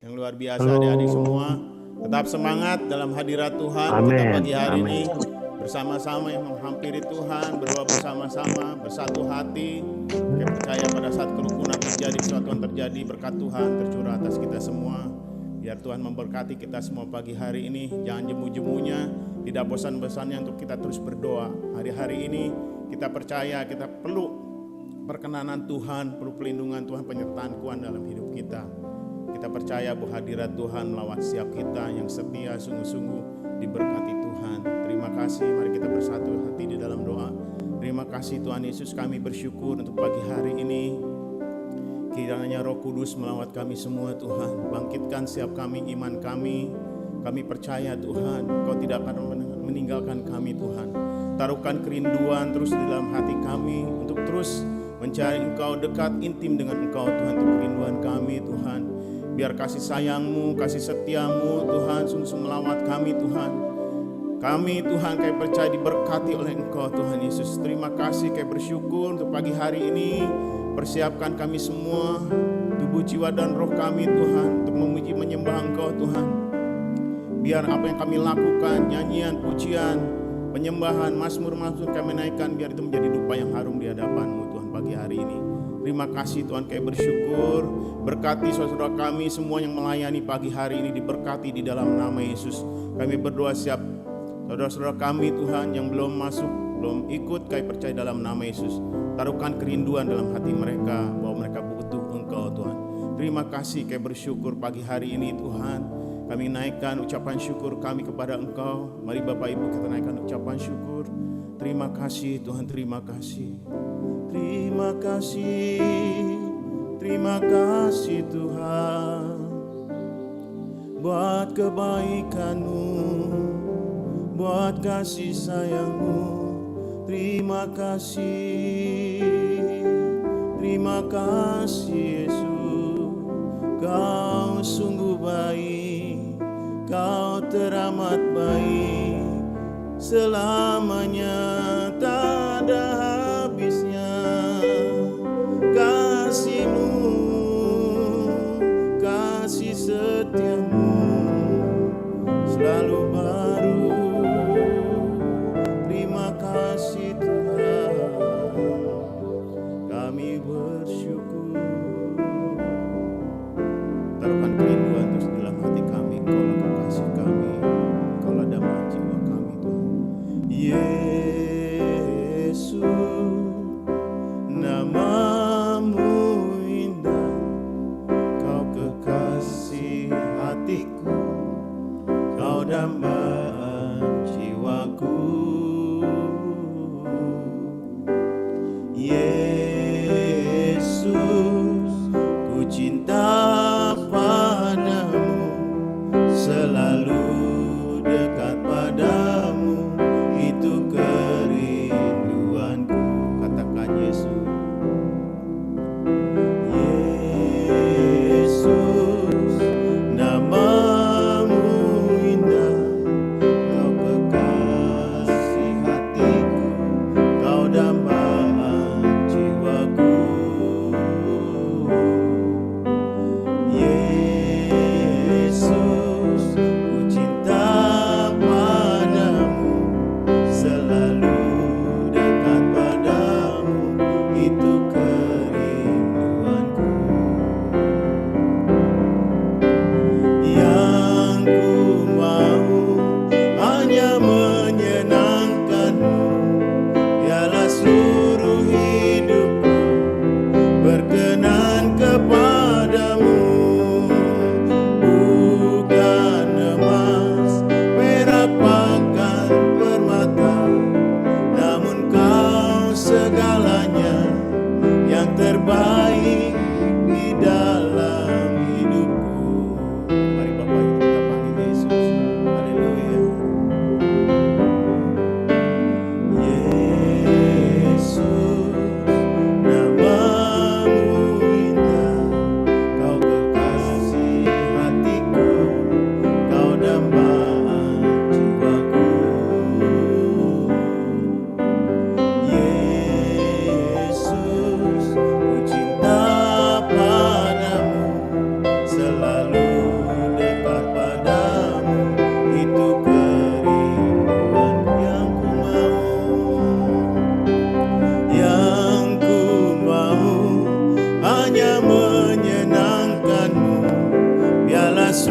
Yang luar biasa Halo. adik-adik semua. Tetap semangat dalam hadirat Tuhan. Kita Amin. pagi hari Amin. ini bersama-sama yang menghampiri Tuhan, berdoa bersama-sama, bersatu hati. Kita percaya pada saat kerukunan terjadi, kesatuan terjadi, berkat Tuhan tercurah atas kita semua. Biar Tuhan memberkati kita semua pagi hari ini. Jangan jemu-jemunya, tidak bosan-bosannya untuk kita terus berdoa. Hari-hari ini kita percaya kita perlu perkenanan Tuhan, perlu pelindungan Tuhan, penyertaan Tuhan dalam hidup kita. Kita percaya bahwa hadirat Tuhan melawat setiap kita yang setia, sungguh-sungguh diberkati Tuhan. Terima kasih, mari kita bersatu hati di dalam doa. Terima kasih Tuhan Yesus, kami bersyukur untuk pagi hari ini. Kiranya Roh Kudus melawat kami semua Tuhan. Bangkitkan setiap kami, iman kami. Kami percaya Tuhan, Kau tidak akan meninggalkan kami Tuhan. Taruhkan kerinduan terus di dalam hati kami untuk terus mencari Engkau, dekat intim dengan Engkau Tuhan. Untuk kerinduan kami Tuhan. Biar kasih sayang-Mu, kasih setia-Mu Tuhan sungguh melawat kami Tuhan. Kami Tuhan kami percaya diberkati oleh Engkau Tuhan Yesus. Terima kasih, kami bersyukur untuk pagi hari ini. Persiapkan kami semua, tubuh, jiwa, dan roh kami Tuhan, untuk memuji menyembah Engkau Tuhan. Biar apa yang kami lakukan, nyanyian, pujian, penyembahan, mazmur-mazmur kami naikkan, biar itu menjadi dupa yang harum di hadapan-Mu Tuhan pagi hari ini. Terima kasih Tuhan, kami bersyukur. Berkati saudara kami semua yang melayani pagi hari ini, diberkati di dalam nama Yesus. Kami berdoa siap saudara-saudara kami Tuhan yang belum masuk, belum ikut, kami percaya dalam nama Yesus. Taruhkan kerinduan dalam hati mereka, bahwa mereka butuh Engkau Tuhan. Terima kasih, kami bersyukur pagi hari ini Tuhan. Kami naikkan ucapan syukur kami kepada Engkau. Mari Bapak Ibu kita naikkan ucapan syukur. Terima kasih Tuhan, terima kasih. Terima kasih Tuhan buat kebaikan-Mu, buat kasih sayang-Mu. Terima kasih Yesus. Kau sungguh baik, Kau teramat baik, selamanya tak ada habisnya. Kasih-Mu, kasih setia-Mu selalu baru. Terima kasih Tuhan, kami bersyukur. Taruhkan kerinduan terus dalam hati kami. Engkaulah kekasih kami, Engkaulah damai jiwa kami Tuhan. Yesus, nama-Mu indah, Kau kekasih hatiku, Kau dambaan jiwaku. Yesus, ku cinta padamu, selalu dekat padamu, itu kerinduanku. Katakan Yesus. Yesus, nama-Mu indah,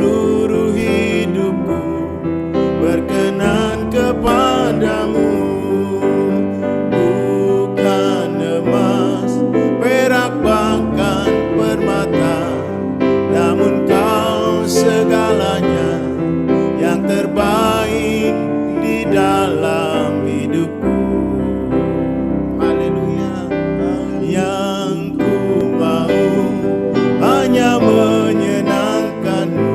seluruh hidupku berkenan kepadamu. Bukan emas, perak, bahkan permata, namun kau segalanya yang terbaik di dalam hidupku. Haleluya. Yang ku mau hanya menyenangkanmu,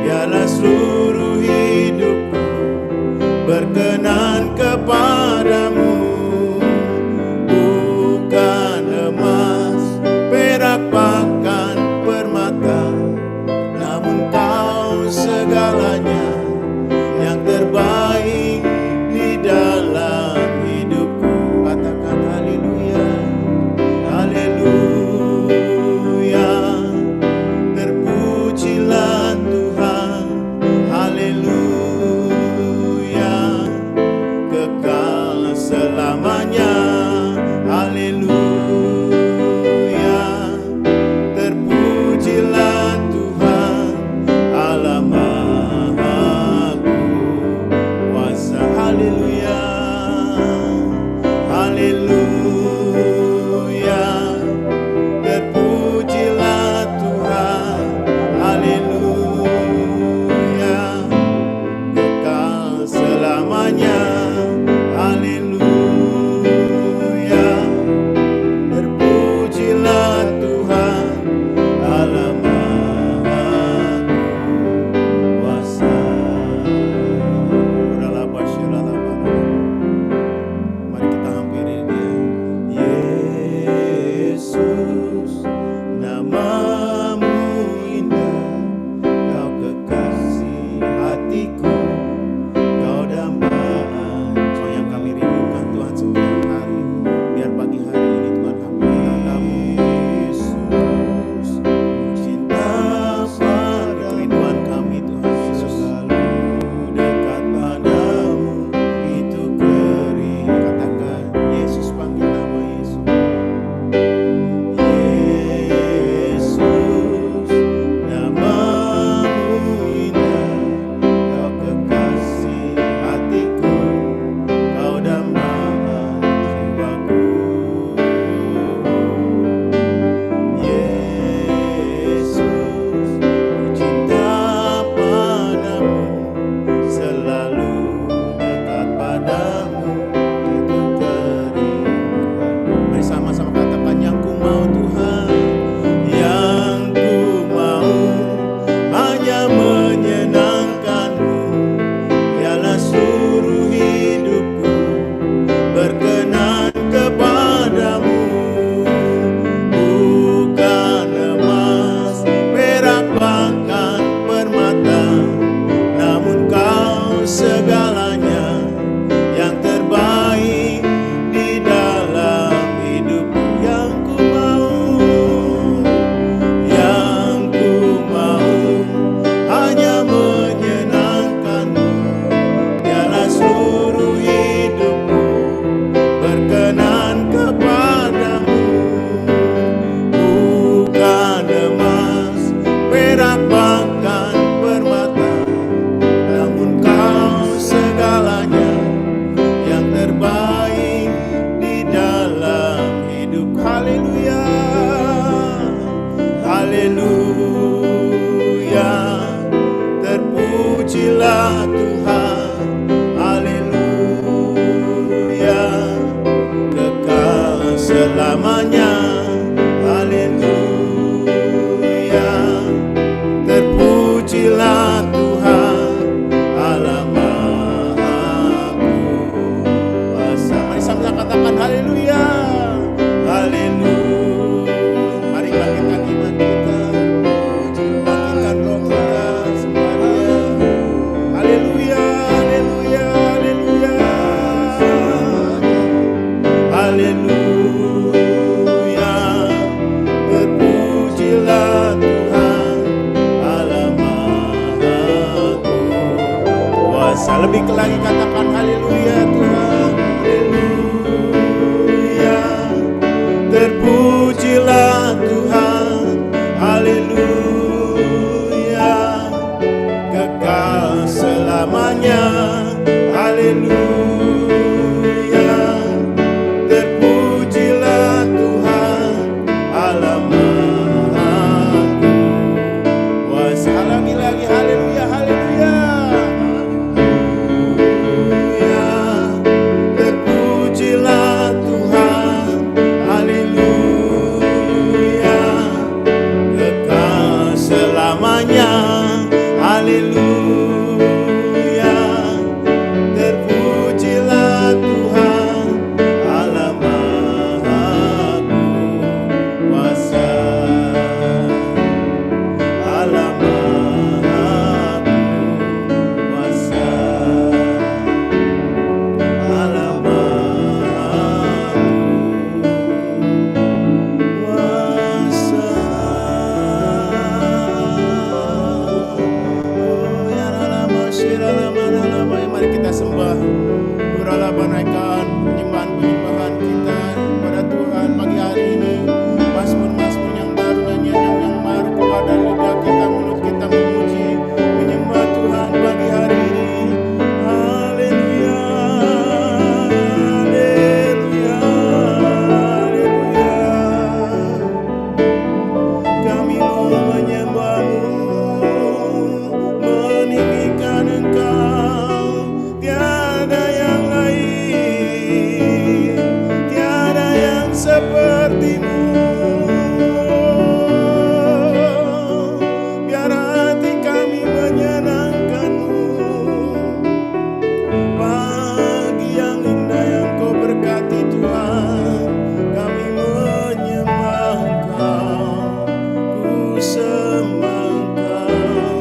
biarlah seluruh hidupku berkenan kepadamu. Bukan emas, perak, bahkan permata, namun kau segalanya yang terbaik di dalam hidupku. Katakan haleluya, haleluya, terpujilah Tuhan, haleluya, kekal selamanya, haleluya, terpujilah Tuhan Allah Maha Kuasa, haleluya, haleluya, terpujilah Tuhan, haleluya, kekal selamanya, haleluya, terpujilah Tuhan Allah Maha Kuasa. Mari kita hampiri Dia. Yesus, namamu indah, kau kekasih hatiku, kau dambaan yang kami rindukan Tuhan setiap hari. Biar pagi hari ini Tuhan hampiri kami. Yesus, cinta pada kerinduan kami Tuhan Yesus, selalu dekat padamu, itu kering. Katakan Yesus, panggil nama Yesus. Yesus, namamu indah, kau kekasih hatiku, kau dambaan jiwaku. Yesus, ku cinta padamu, selalu dekat padamu, itu kerinduanku. Mari sama-sama katakan, yang ku mau Tuhan, yang ku mau hanya menyenangkanmu, biarlah seluruh hidupku berkenan kepadamu. Bukan emas, perak, bahkan permata, namun kau segalanya yang terbaik di dalam hidupku. Yang ku mau hanya menyenangkanmu, biarlah seluruh hidupku berkenan kepadamu. Bukan emas, perak, bahkan permata, namun kau segalanya yang terbaik di dalam hidup. Haleluya, haleluya, terpujilah Tuhan, haleluya, kekal selamanya, haleluya, terpujilah Tuhan Allah Maha Kuasa. Mari sama-sama katakan haleluya, haleluya. Mari bangkitkan iman kita, bangkitkan roh kita semuanya. Haleluya, haleluya, haleluya, haleluya, terpujilah Tuhan Allah Maha Kuasa. Lebih lagi katakan haleluya Tuhan, haleluya, terpujilah Tuhan, haleluya, lagi. Haleluya, haleluya. Terpujilah Tuhan, haleluya, kekal selamanya, haleluya. Terpujilah Tuhan, Allah Maha Kuasa, Allah Maha Kuasa, Allah Maha Kuasa. Oh ya lama syira lama. Mari kita sembah, urala naikkan penyembahan kita pada Tuhan pagi hari ini. Mazmur-mazmur yang baru, nyanyian yang baru keluar dari lidah kita, mulut kita memuji, menyembah Tuhan pagi hari ini. Haleluya, haleluya, haleluya. Kami mau menyembah-Mu, meninggikan Engkau, tiada yang lain, tiada yang seperti-Mu. Biar hati kami menyenangkan-Mu. Pagi yang indah yang Kau berkati Tuhan, kami menyembah Engkau, ku sembah Engkau.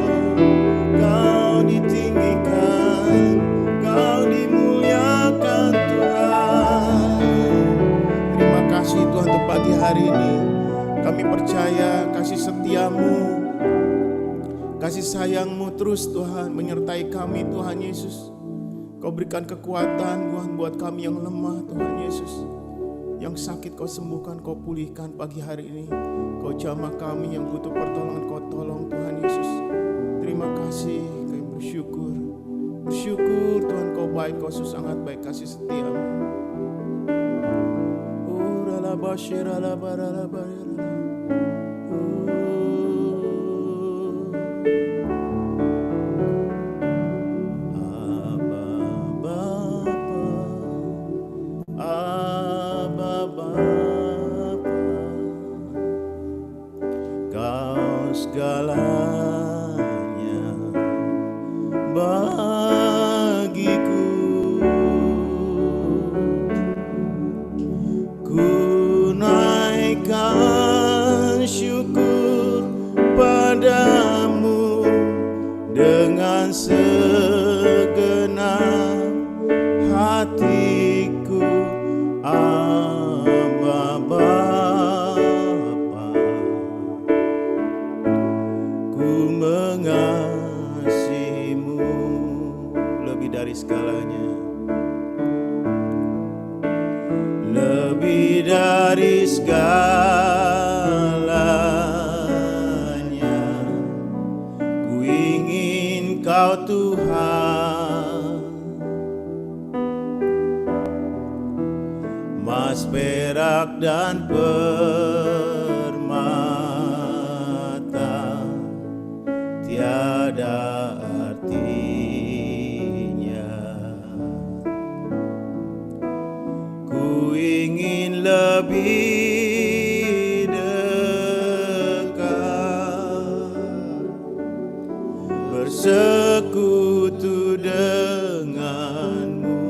Kau ditinggikan, Kau dimuliakan Tuhan. Terima kasih Tuhan untuk pagi hari ini. Kami percaya kasih setia-Mu, kasih sayang-Mu terus Tuhan menyertai kami Tuhan Yesus. Kau berikan kekuatan Tuhan buat kami yang lemah Tuhan Yesus. Yang sakit Kau sembuhkan, Kau pulihkan pagi hari ini. Kau jamah kami yang butuh pertolongan, Kau tolong Tuhan Yesus. Terima kasih, kami bersyukur. Bersyukur Tuhan Kau baik, Kau sangat baik, kasih setia-Mu. Kau segalanya bagiku, ku naikkan syukur padamu dengan segenap hatiku. Amba Bapa, ku mengasihi-Mu lebih dari segalanya, lebih dari segalanya. Ku ingin Kau Tuhan, emas, perak, dan permata tiada artinya. Ku ingin lebih dekat, bersekutu denganmu.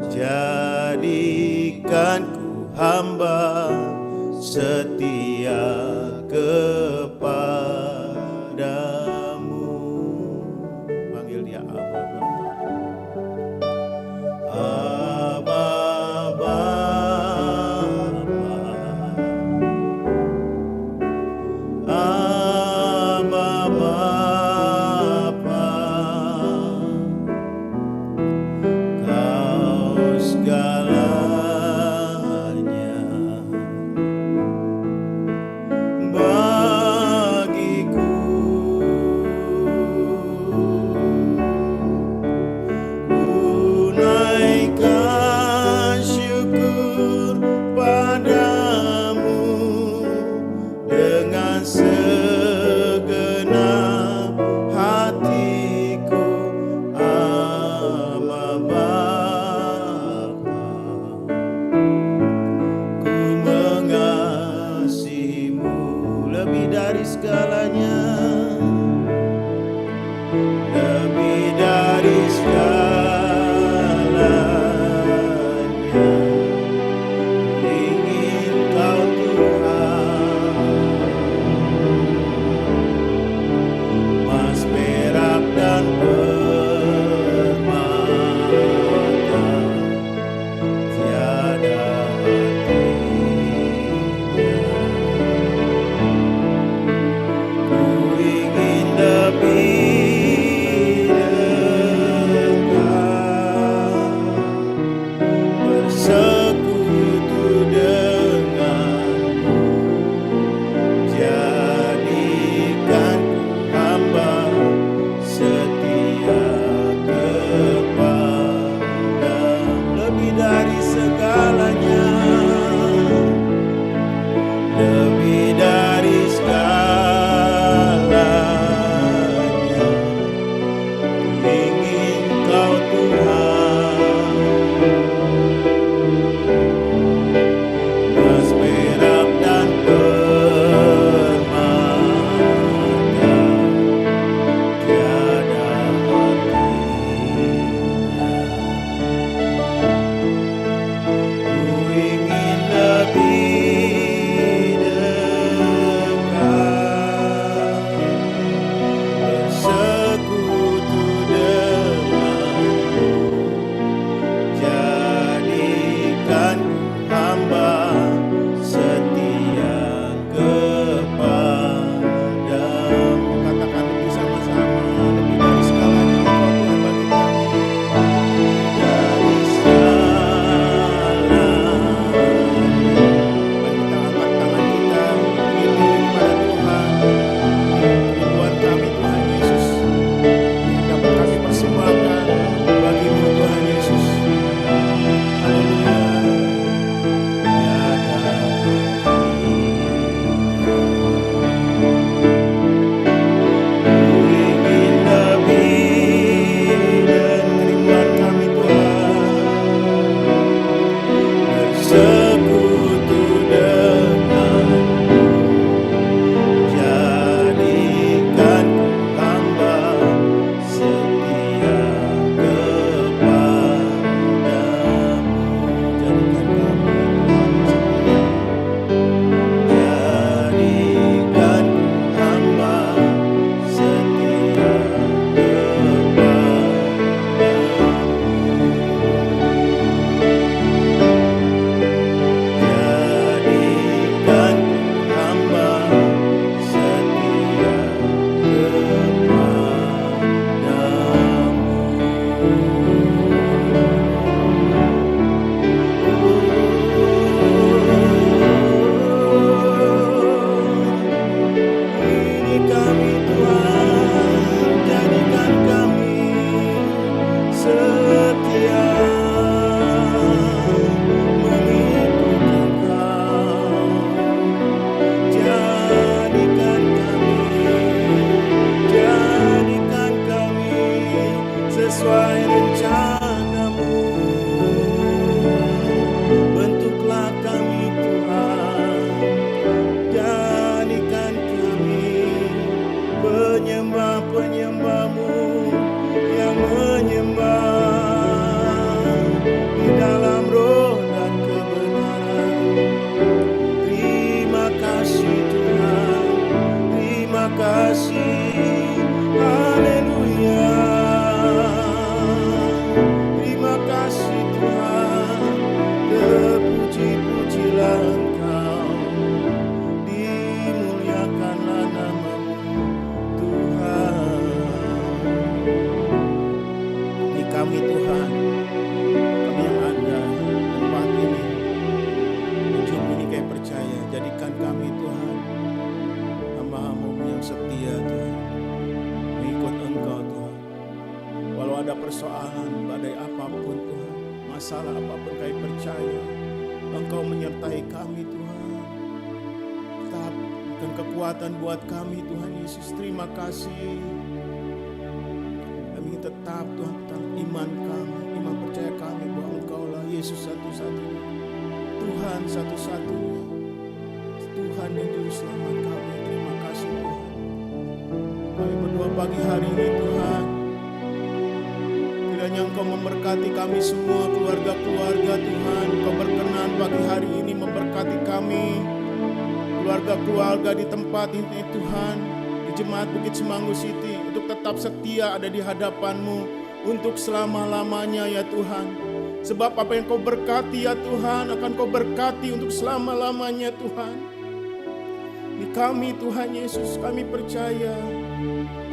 Jadikan ku hamba setia kepadamu. Panggil dia Abba Bapa. Abba Bapa, Abba Bapa, Kau segalanya bagiku. Ku naikkan syukur padamu dengan segenap penyembah-penyembahmu yang menyembah di dalam roh dan kebenaran. Terima kasih Tuhan, terima kasih, haleluya. Terima kasih Tuhan, terpuji-pujilah Engkau, dimuliakanlah nama-Mu Tuhan. Ini kami Tuhan, kami yang ada tempat ini, ujung ini kayak percaya, jadikan kami Tuhan hamba-hamba-Mu yang setia Tuhan, mengikut Engkau Tuhan. Walau ada persoalan, badai apapun Tuhan, masalah apapun kami percaya Engkau menyertai kami Tuhan. Tetap berikan kekuatan buat kami Tuhan Yesus. Terima kasih. Kami tetap Tuhan tentang iman kami, iman percaya kami bahwa Engkau lah Yesus satu-satunya, Tuhan satu-satunya, Tuhan yang juru selamat kami. Terima kasih Tuhan. Kami berdoa pagi hari ini Tuhan, kiranya Engkau memberkati kami semua, keluarga-keluarga Tuhan. Engkau berkenan pagi hari ini memberkati kami, keluarga-keluarga di tempat ini Tuhan, di Jemaat Bukit Semanggu City, untuk tetap setia ada di hadapan-Mu untuk selama-lamanya ya Tuhan. Sebab apa yang Kau berkati ya Tuhan, akan Kau berkati untuk selama-lamanya Tuhan. Di kami Tuhan Yesus, kami percaya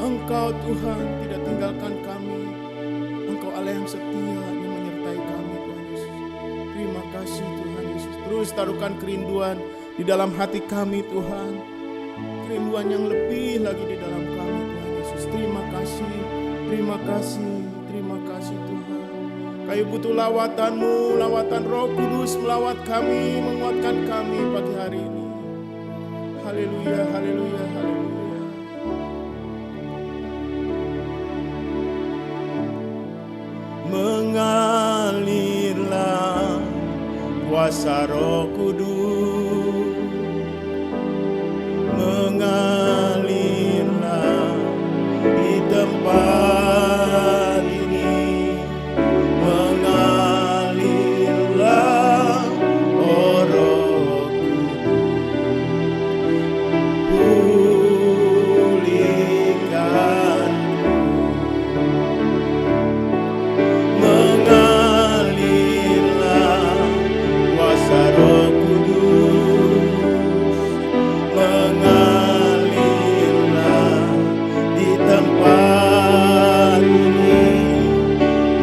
Engkau Tuhan tidak tinggalkan kami. Engkau Allah yang setia yang menyertai kami Tuhan Yesus. Terima kasih Tuhan Yesus. Terus taruhkan kerinduan di dalam hati kami Tuhan, kerinduan yang lebih lagi di dalam kami Tuhan Yesus. Terima kasih, terima kasih, terima kasih Tuhan. Kami butuh lawatan-Mu, lawatan Roh Kudus melawat kami, menguatkan kami pagi hari ini. Haleluya, haleluya, haleluya. Mengalirlah kuasa Roh Kudus, mengalirlah di tempat ini, mengalirlah oh Roh Kudus, pulihkan, mengalirlah kuasa Roh Kudus, mengalirlah di tempat ini,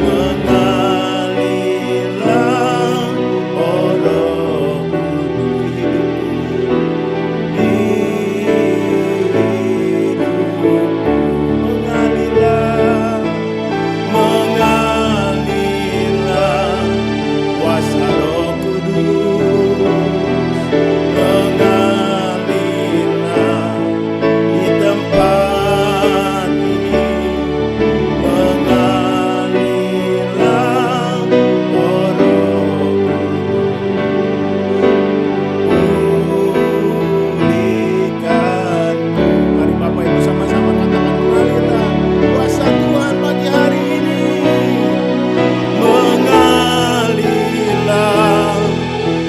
mengalirlah oh Roh Kudus di hidupku, mengalirlah, mengalirlah kuasa Roh Kudus, mengalirlah di tempat ini, mengalirlah oh Roh pulihkan. Mari Bapak Ibu sama-sama katakan mengalirlah kuasa Tuhan pagi hari ini, mengalirlah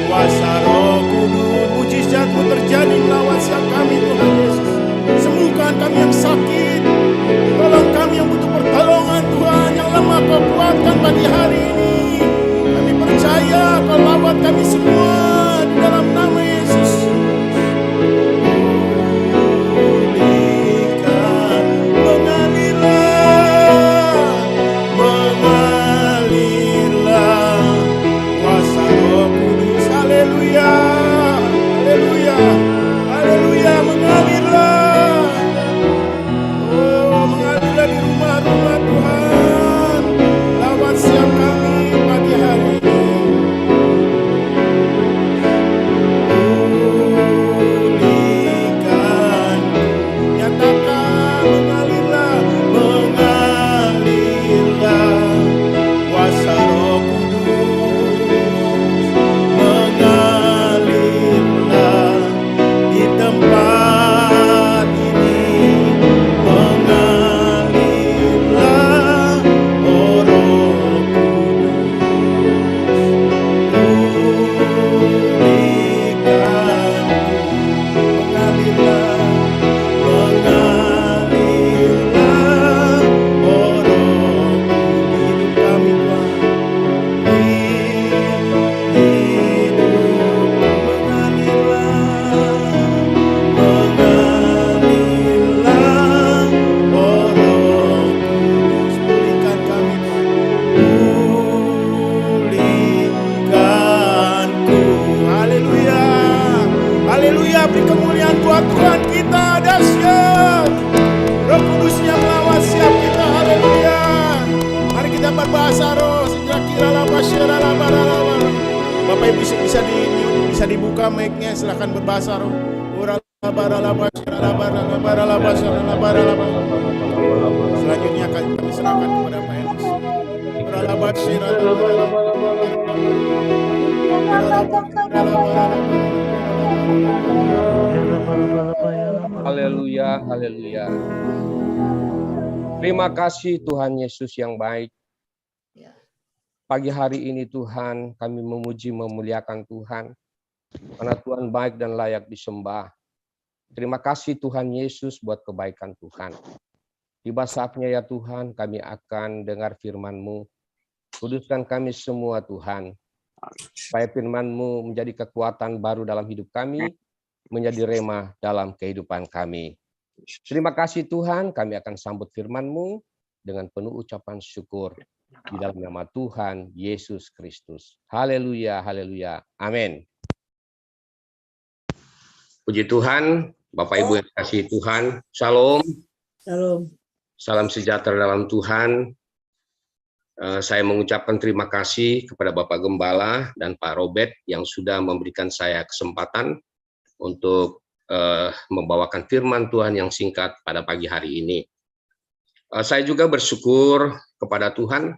kuasa Roh Kudus. Mujizat-Mu terjadi melawat setiap kami Tuhan Yesus. Sembuhkan kami yang sakit, tolong kami yang butuh pertolongan Tuhan, yang lemah Kau kuatkan pagi hari ini. Kami percaya Kau lawat kami semua di dalam nama Yesus. Pulihkan, mengalirlah, mengalirlah kuasa Roh Kudus. Haleluya, haleluya, haleluya, mengalirlah. Oh, mengalirlah di rumah-rumah Tuhan. Lawat siap kami pagi hari ini. bisa dibuka mic-nya, silakan berbahasa roh. Selanjutnya kami serahkan kepada Pak Enos. Haleluya, haleluya. Terima kasih Tuhan Yesus yang baik. Pagi hari ini Tuhan, kami memuji memuliakan Tuhan. Karena Tuhan baik dan layak disembah. Terima kasih Tuhan Yesus buat kebaikan Tuhan. Tiba saatnya ya Tuhan, kami akan dengar firman-Mu. Kuduskan kami semua Tuhan. Supaya firman-Mu menjadi kekuatan baru dalam hidup kami, menjadi rema dalam kehidupan kami. Terima kasih Tuhan, kami akan sambut firman-Mu dengan penuh ucapan syukur. Di dalam nama Tuhan Yesus Kristus. Haleluya, haleluya. Amin. Puji Tuhan, Bapak Ibu yang dikasihi Tuhan. Shalom. Shalom. Salam sejahtera dalam Tuhan. Saya mengucapkan terima kasih kepada Bapak Gembala dan Pak Robert yang sudah memberikan saya kesempatan untuk membawakan firman Tuhan yang singkat pada pagi hari ini. Saya juga bersyukur kepada Tuhan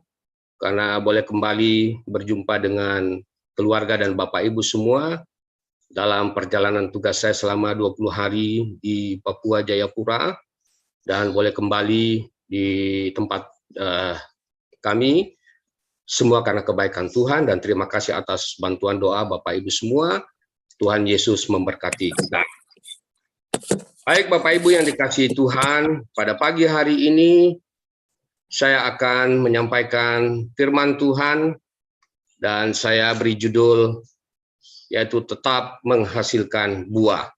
karena boleh kembali berjumpa dengan keluarga dan Bapak Ibu semua dalam perjalanan tugas saya selama 20 hari di Papua Jayapura, dan boleh kembali di tempat kami semua karena kebaikan Tuhan, dan terima kasih atas bantuan doa Bapak Ibu semua. Tuhan Yesus memberkati kita. Baik Bapak Ibu yang dikasihi Tuhan, pada pagi hari ini saya akan menyampaikan firman Tuhan dan saya beri judul yaitu tetap menghasilkan buah.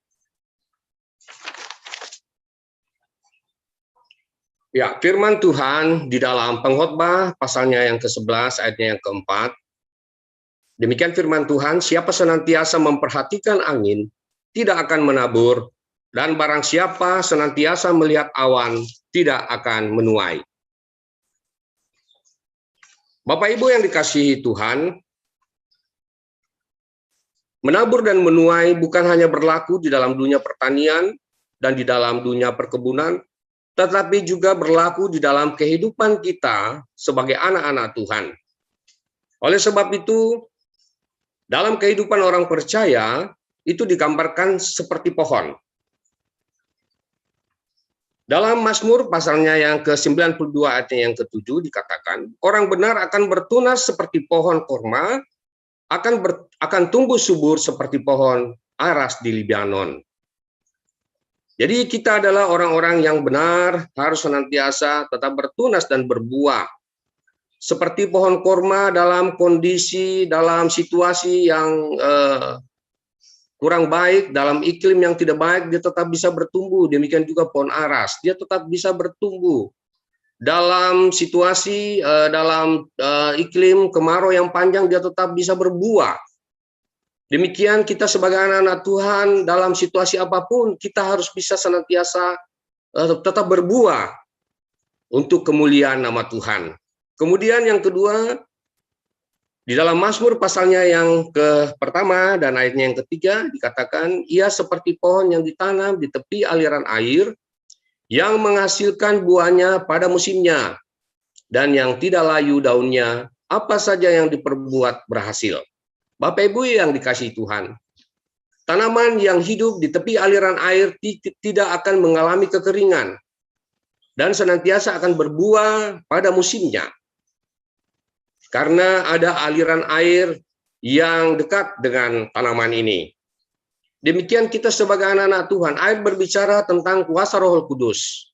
Ya, firman Tuhan di dalam Pengkhotbah pasalnya yang ke-11 ayatnya yang ke-4. Demikian firman Tuhan, siapa senantiasa memperhatikan angin tidak akan menabur, dan barang siapa senantiasa melihat awan tidak akan menuai. Bapak Ibu yang dikasihi Tuhan, menabur dan menuai bukan hanya berlaku di dalam dunia pertanian dan di dalam dunia perkebunan, tetapi juga berlaku di dalam kehidupan kita sebagai anak-anak Tuhan. Oleh sebab itu, dalam kehidupan orang percaya, itu digambarkan seperti pohon. Dalam Mazmur pasalnya yang ke-92 ayatnya yang ke-7 dikatakan, orang benar akan bertunas seperti pohon korma, akan tumbuh subur seperti pohon aras di Libanon. Jadi kita adalah orang-orang yang benar, harus senantiasa tetap bertunas dan berbuah. Seperti pohon korma dalam kondisi, dalam situasi yang kurang baik, dalam iklim yang tidak baik, dia tetap bisa bertumbuh. Demikian juga pohon aras, dia tetap bisa bertumbuh. Dalam situasi, dalam iklim kemarau yang panjang, dia tetap bisa berbuah. Demikian kita sebagai anak-anak Tuhan, dalam situasi apapun, kita harus bisa senantiasa tetap berbuah untuk kemuliaan nama Tuhan. Kemudian yang kedua, di dalam Mazmur pasalnya yang pertama dan ayatnya yang ketiga dikatakan, ia seperti pohon yang ditanam di tepi aliran air, yang menghasilkan buahnya pada musimnya, dan yang tidak layu daunnya, apa saja yang diperbuat berhasil. Bapak Ibu yang dikasihi Tuhan, tanaman yang hidup di tepi aliran air tidak akan mengalami kekeringan, dan senantiasa akan berbuah pada musimnya. Karena ada aliran air yang dekat dengan tanaman ini. Demikian kita sebagai anak-anak Tuhan, ayat berbicara tentang kuasa Roh Kudus.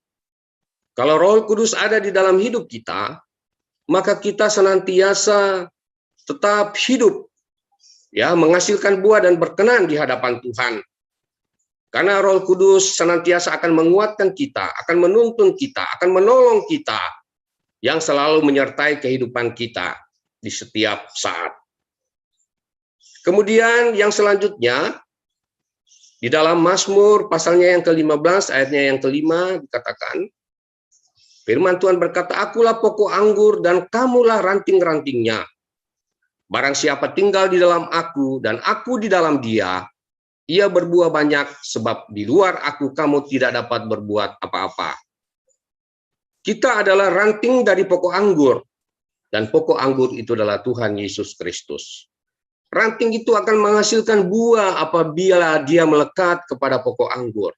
Kalau Roh Kudus ada di dalam hidup kita, maka kita senantiasa tetap hidup, ya, menghasilkan buah dan berkenan di hadapan Tuhan. Karena Roh Kudus senantiasa akan menguatkan kita, akan menuntun kita, akan menolong kita, yang selalu menyertai kehidupan kita di setiap saat. Kemudian yang selanjutnya, di dalam Mazmur pasalnya yang ke-15 ayatnya yang ke-5 dikatakan, firman Tuhan berkata, akulah pokok anggur dan kamulah ranting-rantingnya. Barang siapa tinggal di dalam aku dan aku di dalam dia, ia berbuah banyak, sebab di luar aku kamu tidak dapat berbuat apa-apa. Kita adalah ranting dari pokok anggur, dan pokok anggur itu adalah Tuhan Yesus Kristus. Ranting itu akan menghasilkan buah apabila dia melekat kepada pokok anggur.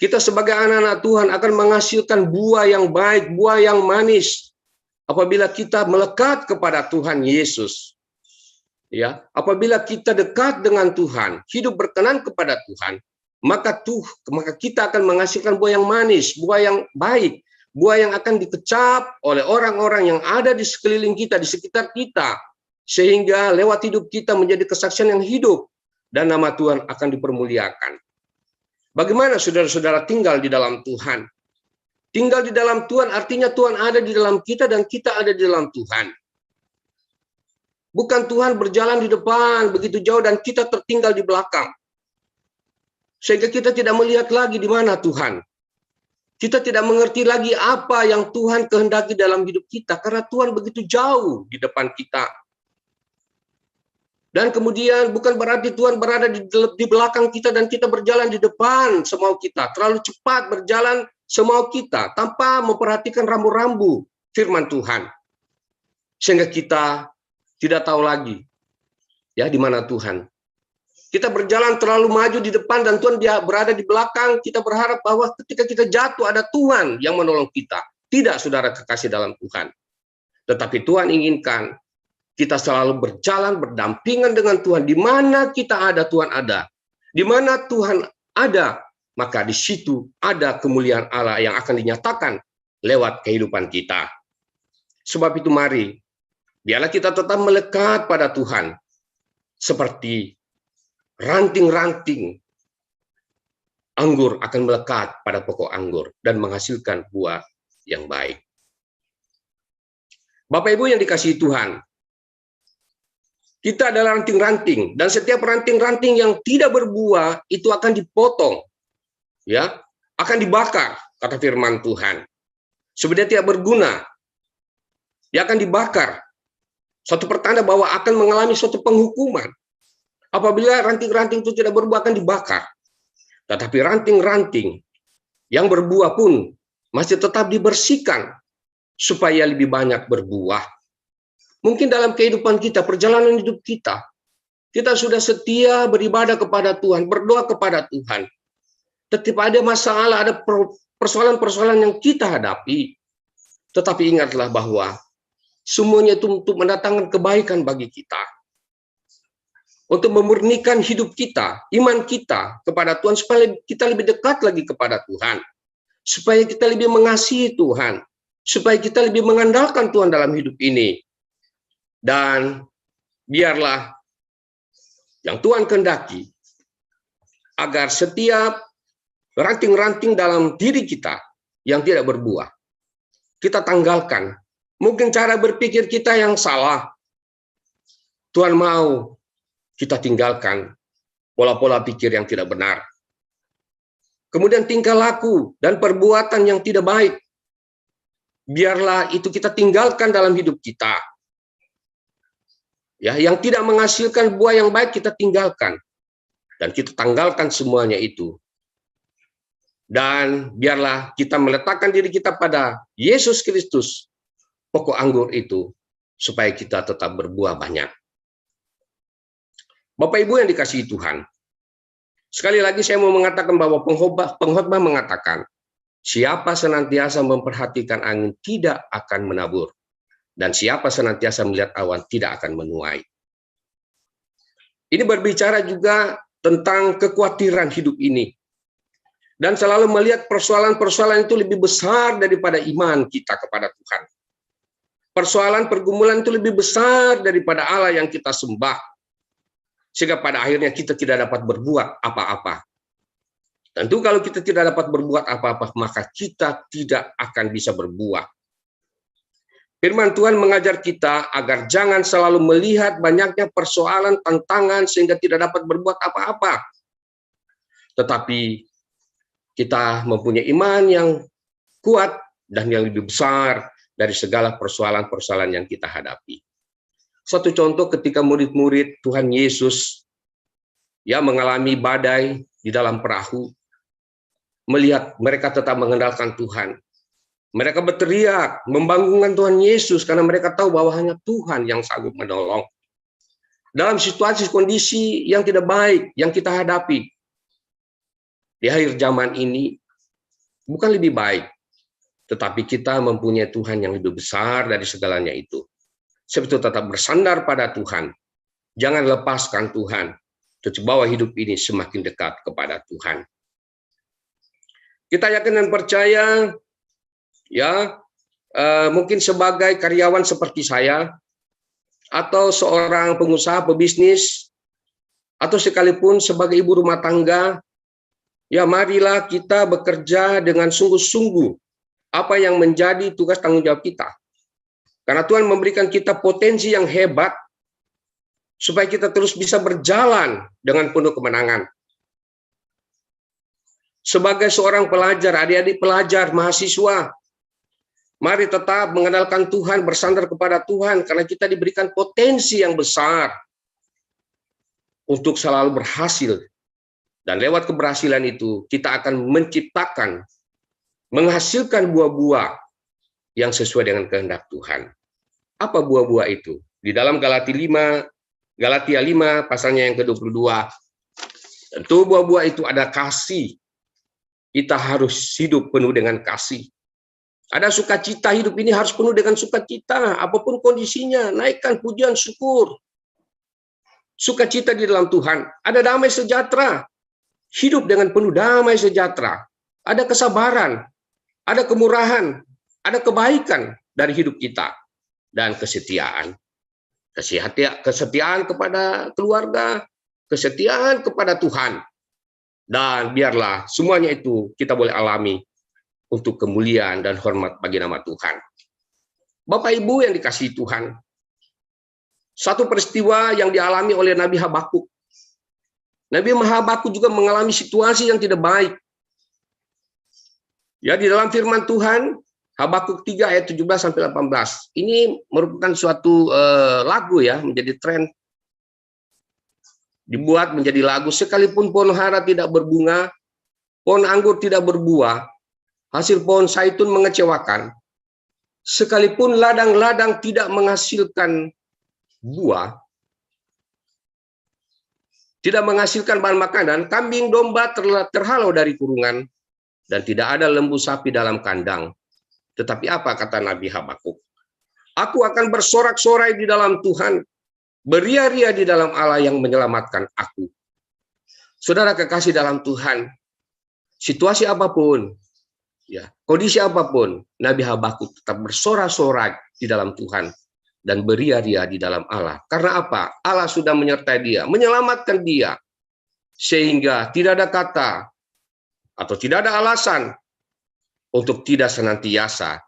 Kita sebagai anak-anak Tuhan akan menghasilkan buah yang baik, buah yang manis, apabila kita melekat kepada Tuhan Yesus. Ya, apabila kita dekat dengan Tuhan, hidup berkenan kepada Tuhan, maka kita akan menghasilkan buah yang manis, buah yang baik, buah yang akan dikecap oleh orang-orang yang ada di sekeliling kita, di sekitar kita, sehingga lewat hidup kita menjadi kesaksian yang hidup dan nama Tuhan akan dipermuliakan. Bagaimana saudara-saudara tinggal di dalam Tuhan? Tinggal di dalam Tuhan artinya Tuhan ada di dalam kita dan kita ada di dalam Tuhan. Bukan Tuhan berjalan di depan begitu jauh dan kita tertinggal di belakang. Sehingga kita tidak melihat lagi di mana Tuhan. Kita tidak mengerti lagi apa yang Tuhan kehendaki dalam hidup kita karena Tuhan begitu jauh di depan kita. Dan kemudian bukan berarti Tuhan berada di belakang kita dan kita berjalan di depan semau kita. Terlalu cepat berjalan semau kita tanpa memperhatikan rambu-rambu firman Tuhan. Sehingga kita tidak tahu lagi ya di mana Tuhan. Kita berjalan terlalu maju di depan dan Tuhan dia berada di belakang. Kita berharap bahwa ketika kita jatuh ada Tuhan yang menolong kita. Tidak, saudara kekasih dalam Tuhan. Tetapi Tuhan inginkan kita selalu berjalan berdampingan dengan Tuhan. Di mana kita ada, Tuhan ada. Di mana Tuhan ada, maka di situ ada kemuliaan Allah yang akan dinyatakan lewat kehidupan kita. Sebab itu mari, biarlah kita tetap melekat pada Tuhan. Seperti ranting-ranting anggur akan melekat pada pokok anggur dan menghasilkan buah yang baik. Bapak Ibu yang dikasihi Tuhan, kita adalah ranting-ranting dan setiap ranting-ranting yang tidak berbuah itu akan dipotong, ya, akan dibakar, kata firman Tuhan. Sebenarnya tidak berguna, dia akan dibakar. Suatu pertanda bahwa akan mengalami suatu penghukuman. Apabila ranting-ranting itu tidak berbuah akan dibakar. Tetapi ranting-ranting yang berbuah pun masih tetap dibersihkan supaya lebih banyak berbuah. Mungkin dalam kehidupan kita, perjalanan hidup kita, kita sudah setia beribadah kepada Tuhan, berdoa kepada Tuhan. Tetapi ada masalah, ada persoalan-persoalan yang kita hadapi. Tetapi ingatlah bahwa semuanya itu untuk mendatangkan kebaikan bagi kita. Untuk memurnikan hidup kita, iman kita kepada Tuhan, supaya kita lebih dekat lagi kepada Tuhan. Supaya kita lebih mengasihi Tuhan. Supaya kita lebih mengandalkan Tuhan dalam hidup ini. Dan biarlah yang Tuhan kehendaki, agar setiap ranting-ranting dalam diri kita yang tidak berbuah, kita tanggalkan. Mungkin cara berpikir kita yang salah. Tuhan mau kita tinggalkan pola-pola pikir yang tidak benar. Kemudian tingkah laku dan perbuatan yang tidak baik. Biarlah itu kita tinggalkan dalam hidup kita. Ya, yang tidak menghasilkan buah yang baik kita tinggalkan. Dan kita tanggalkan semuanya itu. Dan biarlah kita meletakkan diri kita pada Yesus Kristus, pokok anggur itu, supaya kita tetap berbuah banyak. Bapak Ibu yang dikasihi Tuhan, sekali lagi saya mau mengatakan bahwa pengkhotbah mengatakan, siapa senantiasa memperhatikan angin tidak akan menabur, dan siapa senantiasa melihat awan tidak akan menuai. Ini berbicara juga tentang kekhawatiran hidup ini. Dan selalu melihat persoalan-persoalan itu lebih besar daripada iman kita kepada Tuhan. Persoalan pergumulan itu lebih besar daripada Allah yang kita sembah. Sehingga pada akhirnya kita tidak dapat berbuat apa-apa. Tentu kalau kita tidak dapat berbuat apa-apa, maka kita tidak akan bisa berbuah. Firman Tuhan mengajar kita agar jangan selalu melihat banyaknya persoalan, tantangan, sehingga tidak dapat berbuat apa-apa. Tetapi kita mempunyai iman yang kuat dan yang lebih besar dari segala persoalan-persoalan yang kita hadapi. Satu contoh ketika murid-murid Tuhan Yesus ya mengalami badai di dalam perahu, melihat mereka tetap mengandalkan Tuhan. Mereka berteriak, membangunkan Tuhan Yesus karena mereka tahu bahwa hanya Tuhan yang sanggup menolong. Dalam situasi kondisi yang tidak baik yang kita hadapi di akhir zaman ini, bukan lebih baik, tetapi kita mempunyai Tuhan yang lebih besar dari segalanya itu. Sebab itu tetap bersandar pada Tuhan. Jangan lepaskan Tuhan, untuk bawa hidup ini semakin dekat kepada Tuhan. Kita yakin dan percaya, ya, mungkin sebagai karyawan seperti saya, atau seorang pengusaha pebisnis, atau sekalipun sebagai ibu rumah tangga, ya marilah kita bekerja dengan sungguh-sungguh apa yang menjadi tugas tanggung jawab kita. Karena Tuhan memberikan kita potensi yang hebat, supaya kita terus bisa berjalan dengan penuh kemenangan. Sebagai seorang pelajar, adik-adik pelajar, mahasiswa, mari tetap mengandalkan Tuhan, bersandar kepada Tuhan, karena kita diberikan potensi yang besar untuk selalu berhasil. Dan lewat keberhasilan itu, kita akan menciptakan, menghasilkan buah-buah yang sesuai dengan kehendak Tuhan. Apa buah-buah itu? Di dalam Galatia 5, pasalnya yang ke-22, tentu buah-buah itu ada kasih. Kita harus hidup penuh dengan kasih. Ada sukacita, hidup ini harus penuh dengan sukacita, apapun kondisinya, naikkan pujian syukur. Sukacita di dalam Tuhan, ada damai sejahtera, hidup dengan penuh damai sejahtera, ada kesabaran, ada kemurahan, ada kebaikan dari hidup kita, dan kesetiaan. Kesetiaan kepada keluarga, kesetiaan kepada Tuhan. Dan biarlah semuanya itu kita boleh alami untuk kemuliaan dan hormat bagi nama Tuhan. Bapak Ibu yang dikasihi Tuhan, satu peristiwa yang dialami oleh Nabi Habakuk. Nabi Habakuk juga mengalami situasi yang tidak baik. Ya, di dalam firman Tuhan, Habakuk 3 ayat 17-18. Ini merupakan suatu lagu ya, menjadi tren. Dibuat menjadi lagu, sekalipun pohon ara tidak berbunga, pohon anggur tidak berbuah, hasil pohon zaitun mengecewakan, sekalipun ladang-ladang tidak menghasilkan buah, tidak menghasilkan bahan makanan, kambing domba terhalau dari kurungan, dan tidak ada lembu sapi dalam kandang. Tetapi apa kata Nabi Habakuk? Aku akan bersorak-sorai di dalam Tuhan, beria-ria di dalam Allah yang menyelamatkan aku. Saudara kekasih dalam Tuhan, situasi apapun, ya, kondisi apapun, Nabi Habakuk tetap bersorak-sorai di dalam Tuhan dan beria-ria di dalam Allah. Karena apa? Allah sudah menyertai dia, menyelamatkan dia, sehingga tidak ada kata atau tidak ada alasan untuk tidak senantiasa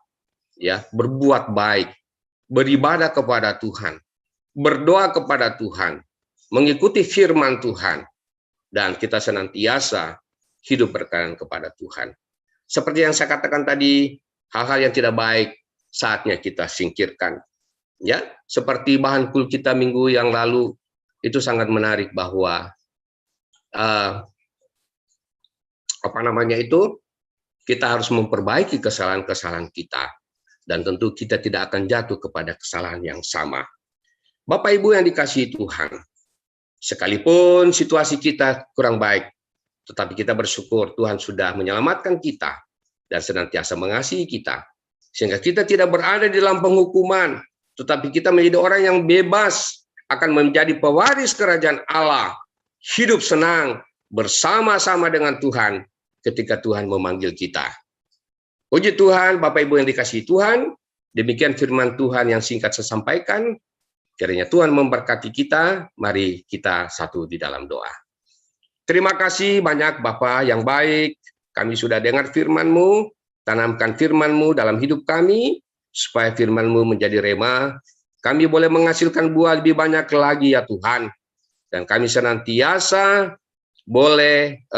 ya berbuat baik, beribadah kepada Tuhan, berdoa kepada Tuhan, mengikuti firman Tuhan, dan kita senantiasa hidup berkenan kepada Tuhan. Seperti yang saya katakan tadi, hal-hal yang tidak baik saatnya kita singkirkan. Ya, seperti bahan kul kita minggu yang lalu, itu sangat menarik bahwa kita harus memperbaiki kesalahan-kesalahan kita, dan tentu kita tidak akan jatuh kepada kesalahan yang sama. Bapak Ibu yang dikasihi Tuhan, sekalipun situasi kita kurang baik, tetapi kita bersyukur Tuhan sudah menyelamatkan kita dan senantiasa mengasihi kita, sehingga kita tidak berada di dalam penghukuman, tetapi kita menjadi orang yang bebas, akan menjadi pewaris kerajaan Allah, hidup senang bersama-sama dengan Tuhan ketika Tuhan memanggil kita. Puji Tuhan, Bapak Ibu yang dikasihi Tuhan, demikian firman Tuhan yang singkat saya sampaikan. Kiranya Tuhan memberkati kita, mari kita satu di dalam doa. Terima kasih banyak Bapa yang baik, kami sudah dengar firman-Mu, tanamkan firman-Mu dalam hidup kami, supaya firman-Mu menjadi rema, kami boleh menghasilkan buah lebih banyak lagi ya Tuhan, dan kami senantiasa boleh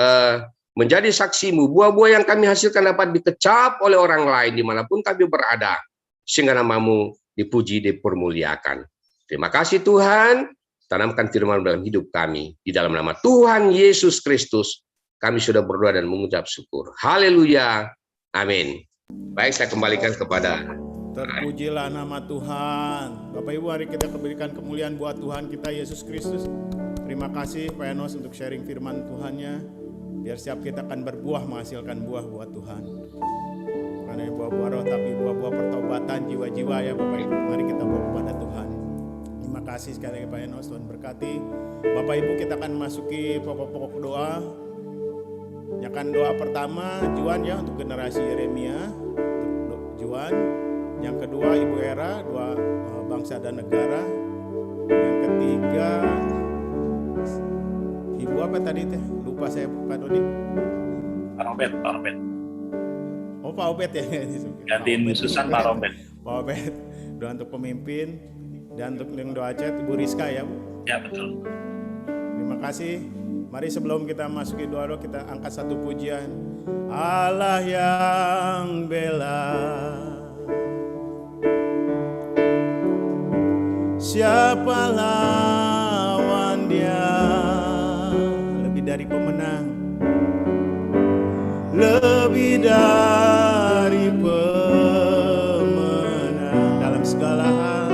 menjadi saksi-Mu, buah-buah yang kami hasilkan dapat dikecap oleh orang lain dimanapun kami berada, sehingga nama-Mu dipuji, dipermuliakan. Terima kasih Tuhan, tanamkan firman dalam hidup kami. Di dalam nama Tuhan Yesus Kristus, kami sudah berdoa dan mengucap syukur. Haleluya. Amin. Baik, saya kembalikan kepada Terpujilah nama Tuhan. Bapak Ibu, hari kita berikan kemuliaan buat Tuhan kita Yesus Kristus. Terima kasih Pak Enos untuk sharing firman Tuhannya. Biar setiap kita akan berbuah, menghasilkan buah buat Tuhan. Karena buah-buah roh, tapi buah-buah pertobatan jiwa-jiwa ya Bapak Ibu. Mari kita bawa kepada Tuhan. Terima kasih sekali lagi Pak Enos, Tuhan berkati. Bapak Ibu, kita akan memasuki pokok-pokok doa. Nyakan doa pertama, Juan ya, untuk generasi Yeremia. Juan. Yang kedua Ibu Era, doa bangsa dan negara. Yang ketiga Ibu apa tadi teh? Lupa saya Pak Dodi. Pak Robert. Oh Pak Obed ya. Gantiin Susan Pak Robert. Pak Obed. Doa untuk pemimpin dan untuk doa chat Ibu Rizka ya Bu. Ya betul. Terima kasih. Mari sebelum kita masuki doa-doa, kita angkat satu pujian. Allah yang bela, siapa lawan Dia? Lebih dari pemenang, lebih dari pemenang dalam segala hal,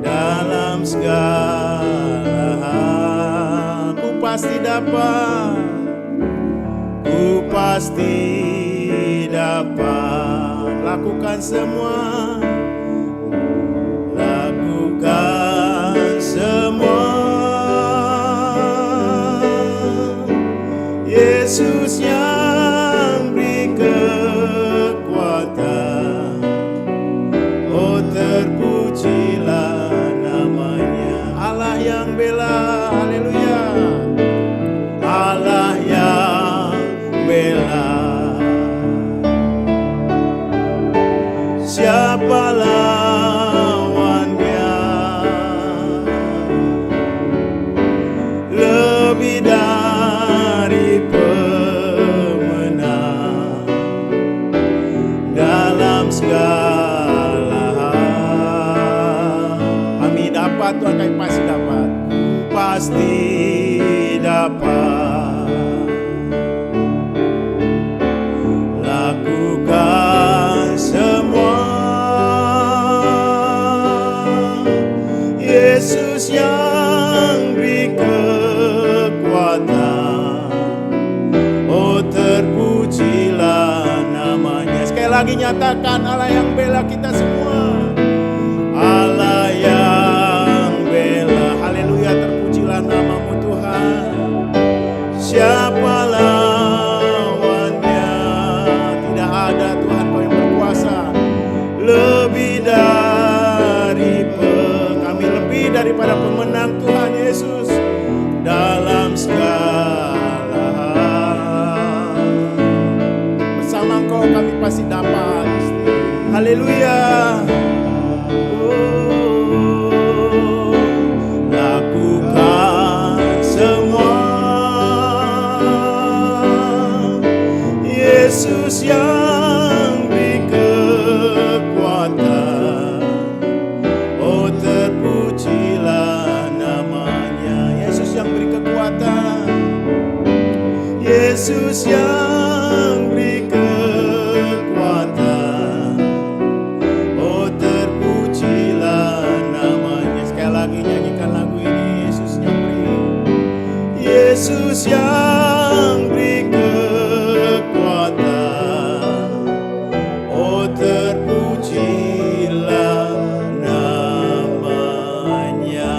dalam segala hal. Ku pasti dapat, ku pasti dapat lakukan semua. Semua Yesus yang beri kekuatan, oh terpujilah namanya. Allah yang bela, haleluya. Allah yang bela, siapa lawan Dia? Lebih dari pemenang dalam segala hal. Kami dapat, Tuhan, kami pasti dapat. Pasti dapat lakukan semua. Yesus yang beri kekuatan, oh terpujilah namanya. Sekali lagi nyatakan, Allah yang bela kita semua. Allah yang bela, haleluya, terpujilah namamu Tuhan. Siapa lawannya? Tidak ada Tuhan, Kau yang berkuasa. Lebih dari kami lebih daripada pemenang Tuhan Yesus dalam segala hal. Bersama Engkau kami pasti dapat. Haleluya. Oh, lakukan semua. Yesus yang beri kekuatan, oh terpujilah namanya. Yesus yang beri kekuatan, Yesus yang beri kekuatan, oh terpujilah namanya. Sekali lagi nyanyikan lagu ini. Yesus yang beri, Yesus yang beri kekuatan, oh terpujilah namanya.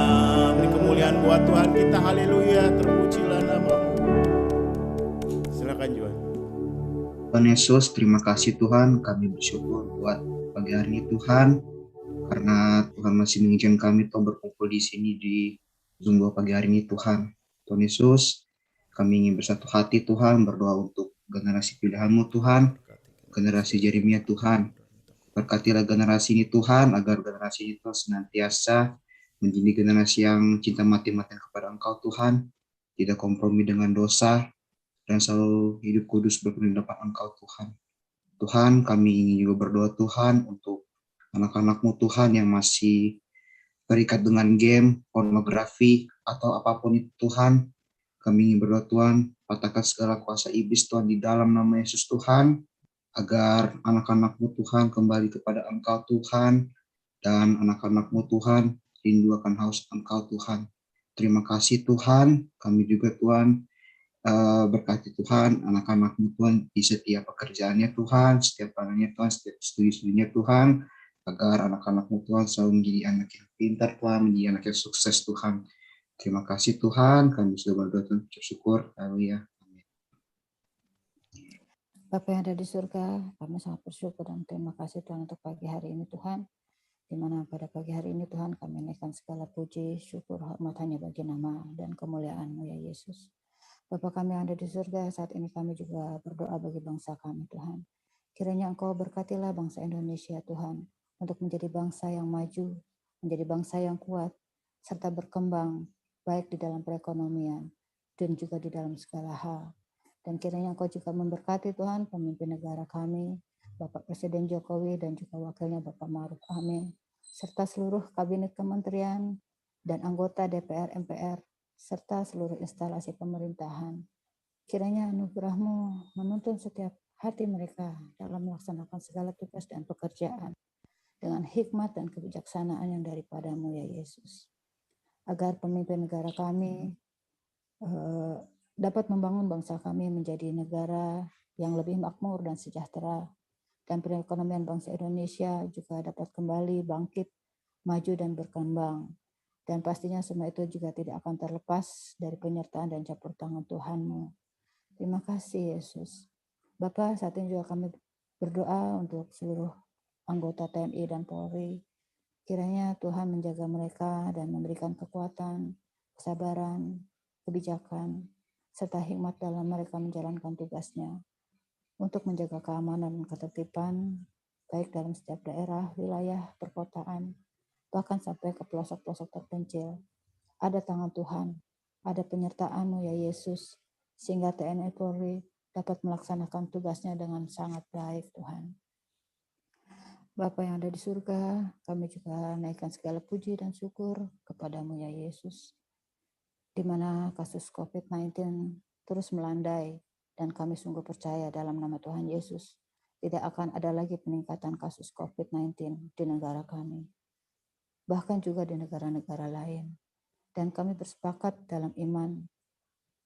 Beri kemuliaan buat Tuhan kita, haleluya, terpujilah namamu. Silakan Juan. Tuhan Yesus, terima kasih Tuhan, kami bersyukur buat pagi hari ini Tuhan, karena Tuhan masih mengizinkan kami Tuhan berkumpul di sini di Zoom pagi hari ini Tuhan. Tuhan Yesus, kami ingin bersatu hati Tuhan, berdoa untuk generasi pilihan-Mu Tuhan, generasi Yeremia Tuhan. Berkatilah generasi ini Tuhan, agar generasi ini Tuhan senantiasa menjadi generasi yang cinta mati-matian kepada Engkau Tuhan, tidak kompromi dengan dosa, dan selalu hidup kudus berpenuh di depan Engkau Tuhan. Tuhan, kami ingin juga berdoa Tuhan untuk anak-anak-Mu Tuhan yang masih terikat dengan game, pornografi, atau apapun itu Tuhan. Kami ingin berdoa Tuhan, patahkan segala kuasa iblis Tuhan di dalam nama Yesus Tuhan, agar anak-anak-Mu Tuhan kembali kepada Engkau Tuhan, dan anak-anak-Mu Tuhan rindu akan haus Engkau Tuhan. Terima kasih Tuhan, kami juga Tuhan berkati Tuhan, anak-anak-Mu Tuhan di setiap pekerjaannya Tuhan, setiap panahnya Tuhan, setiap studi-studinya Tuhan, agar anak-anak-Mu Tuhan selalu menjadi anak yang pintar Tuhan, menjadi anak yang sukses Tuhan. Terima kasih Tuhan, kami sudah berdoa dan bersyukur. Haleluya. Bapa yang ada di surga, kami sangat bersyukur dan terima kasih Tuhan untuk pagi hari ini Tuhan. Di mana pada pagi hari ini Tuhan kami naikkan segala puji, syukur, hormat hanya bagi nama dan kemuliaan-Mu ya Yesus. Bapa kami yang ada di surga, saat ini kami juga berdoa bagi bangsa kami Tuhan. Kiranya Engkau berkatilah bangsa Indonesia Tuhan, untuk menjadi bangsa yang maju, menjadi bangsa yang kuat, serta berkembang, baik di dalam perekonomian, dan juga di dalam segala hal. Dan kiranya Engkau juga memberkati Tuhan pemimpin negara kami, Bapak Presiden Jokowi dan juga wakilnya Bapak Ma'ruf Amin, serta seluruh kabinet kementerian dan anggota DPR MPR, serta seluruh instalasi pemerintahan. Kiranya anugerah-Mu menuntun setiap hati mereka dalam melaksanakan segala tugas dan pekerjaan dengan hikmat dan kebijaksanaan yang daripada-Mu ya Yesus. Agar pemimpin negara kami dapat membangun bangsa kami menjadi negara yang lebih makmur dan sejahtera, dan perekonomian bangsa Indonesia juga dapat kembali bangkit, maju dan berkembang. Dan pastinya semua itu juga tidak akan terlepas dari penyertaan dan campur tangan Tuhan-Mu. Terima kasih Yesus. Bapa, saat ini juga kami berdoa untuk seluruh anggota TNI dan Polri. Kiranya Tuhan menjaga mereka dan memberikan kekuatan, kesabaran, kebijakan, serta hikmat dalam mereka menjalankan tugasnya untuk menjaga keamanan dan ketertiban, baik dalam setiap daerah, wilayah, perkotaan, bahkan sampai ke pelosok-pelosok terpencil. Ada tangan Tuhan, ada penyertaan-Mu ya Yesus, sehingga TNI Polri dapat melaksanakan tugasnya dengan sangat baik Tuhan. Bapa yang ada di surga, kami juga naikkan segala puji dan syukur kepada-Mu ya Yesus, di mana kasus COVID-19 terus melandai, dan kami sungguh percaya dalam nama Tuhan Yesus, tidak akan ada lagi peningkatan kasus COVID-19 di negara kami, bahkan juga di negara-negara lain. Dan kami bersepakat dalam iman,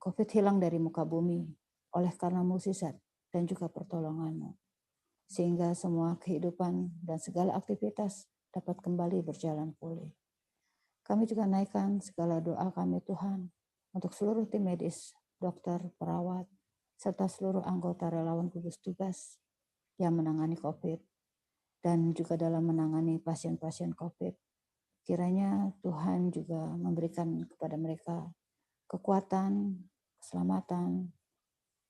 COVID hilang dari muka bumi oleh karena mukjizat dan juga pertolongan-Mu, sehingga semua kehidupan dan segala aktivitas dapat kembali berjalan pulih. Kami juga naikkan segala doa kami Tuhan untuk seluruh tim medis, dokter, perawat, serta seluruh anggota relawan gugus tugas yang menangani COVID dan juga dalam menangani pasien-pasien COVID. Kiranya Tuhan juga memberikan kepada mereka kekuatan, keselamatan,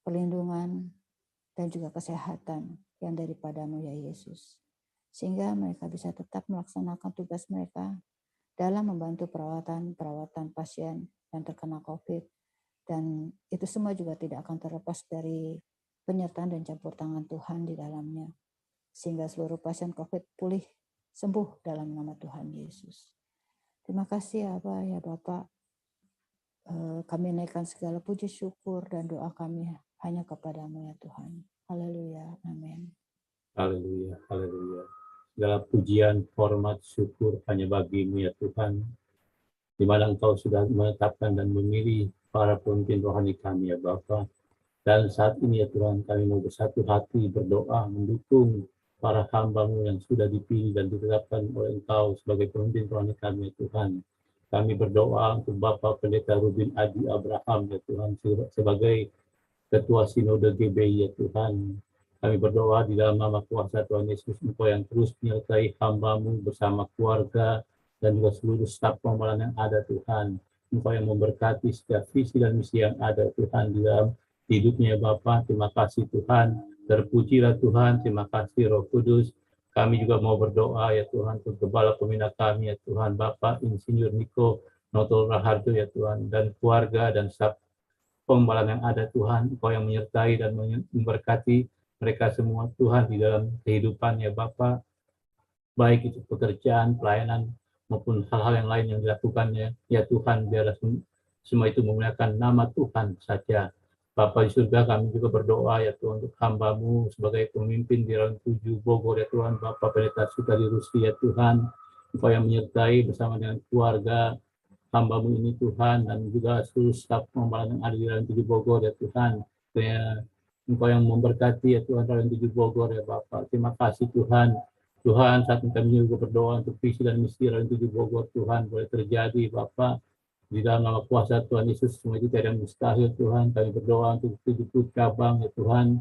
perlindungan, dan juga kesehatan yang daripada-Mu ya Yesus. Sehingga mereka bisa tetap melaksanakan tugas mereka dalam membantu perawatan pasien yang terkena COVID. Dan itu semua juga tidak akan terlepas dari penyertaan dan campur tangan Tuhan di dalamnya. Sehingga seluruh pasien COVID pulih, sembuh dalam nama Tuhan Yesus. Terima kasih ya Aba, ya Bapak. Kami naikkan segala puji syukur dan doa kami hanya kepada-Mu ya Tuhan. Haleluya, amin. Haleluya, haleluya. Segala pujian, hormat, syukur hanya bagi-Mu ya Tuhan, di mana Engkau sudah menetapkan dan memilih para pemimpin rohani kami ya Bapa. Dan saat ini ya Tuhan, kami mau bersatu hati berdoa mendukung para hamba-Mu yang sudah dipilih dan ditetapkan oleh Engkau sebagai pemimpin rohani kami ya Tuhan. Kami berdoa untuk Bapak Pendeta Rubin Adi Abraham ya Tuhan, sebagai Ketua Sinode GBI ya Tuhan. Kami berdoa di dalam nama kuasa Tuhan Yesus, Engkau yang terus menyertai hamba-Mu bersama keluarga dan juga seluruh staf pembalanan yang ada Tuhan. Engkau yang memberkati setiap visi dan misi yang ada Tuhan di dalam hidupnya Bapa. Terima kasih Tuhan, terpujilah Tuhan, terima kasih Roh Kudus. Kami juga mau berdoa ya Tuhan untuk Kepala Pembina kami ya Tuhan, Bapak Insinyur Niko Noto Raharjo ya Tuhan, dan keluarga dan staf pembalanan yang ada Tuhan. Engkau yang menyertai dan memberkati mereka semua Tuhan di dalam kehidupannya Bapa, baik itu pekerjaan, pelayanan maupun hal-hal yang lain yang dilakukannya. Ya Tuhan, biarlah semua itu memuliakan nama Tuhan saja. Bapa di surga, kami juga berdoa ya Tuhan untuk hamba-Mu sebagai pemimpin di Rw 7 Bogor ya Tuhan, Bapak Pendeta Sukadi Rusdi ya Tuhan, Engkau yang menyertai bersama dengan keluarga hamba-Mu ini Tuhan, dan juga seluruh staf pengamalan yang ada di Rw 7 Bogor ya Tuhan. Ya, Engkau yang memberkati ya Tuhan Rw 7 Bogor ya Bapak. Terima kasih Tuhan. Tuhan, saat ini kami juga berdoa untuk visi dan misi Rw 7 Bogor Tuhan boleh terjadi Bapak. Di dalam nama kuasa Tuhan Yesus, semua itu tidak mustahil Tuhan. Kami berdoa untuk 70 cabang ya Tuhan,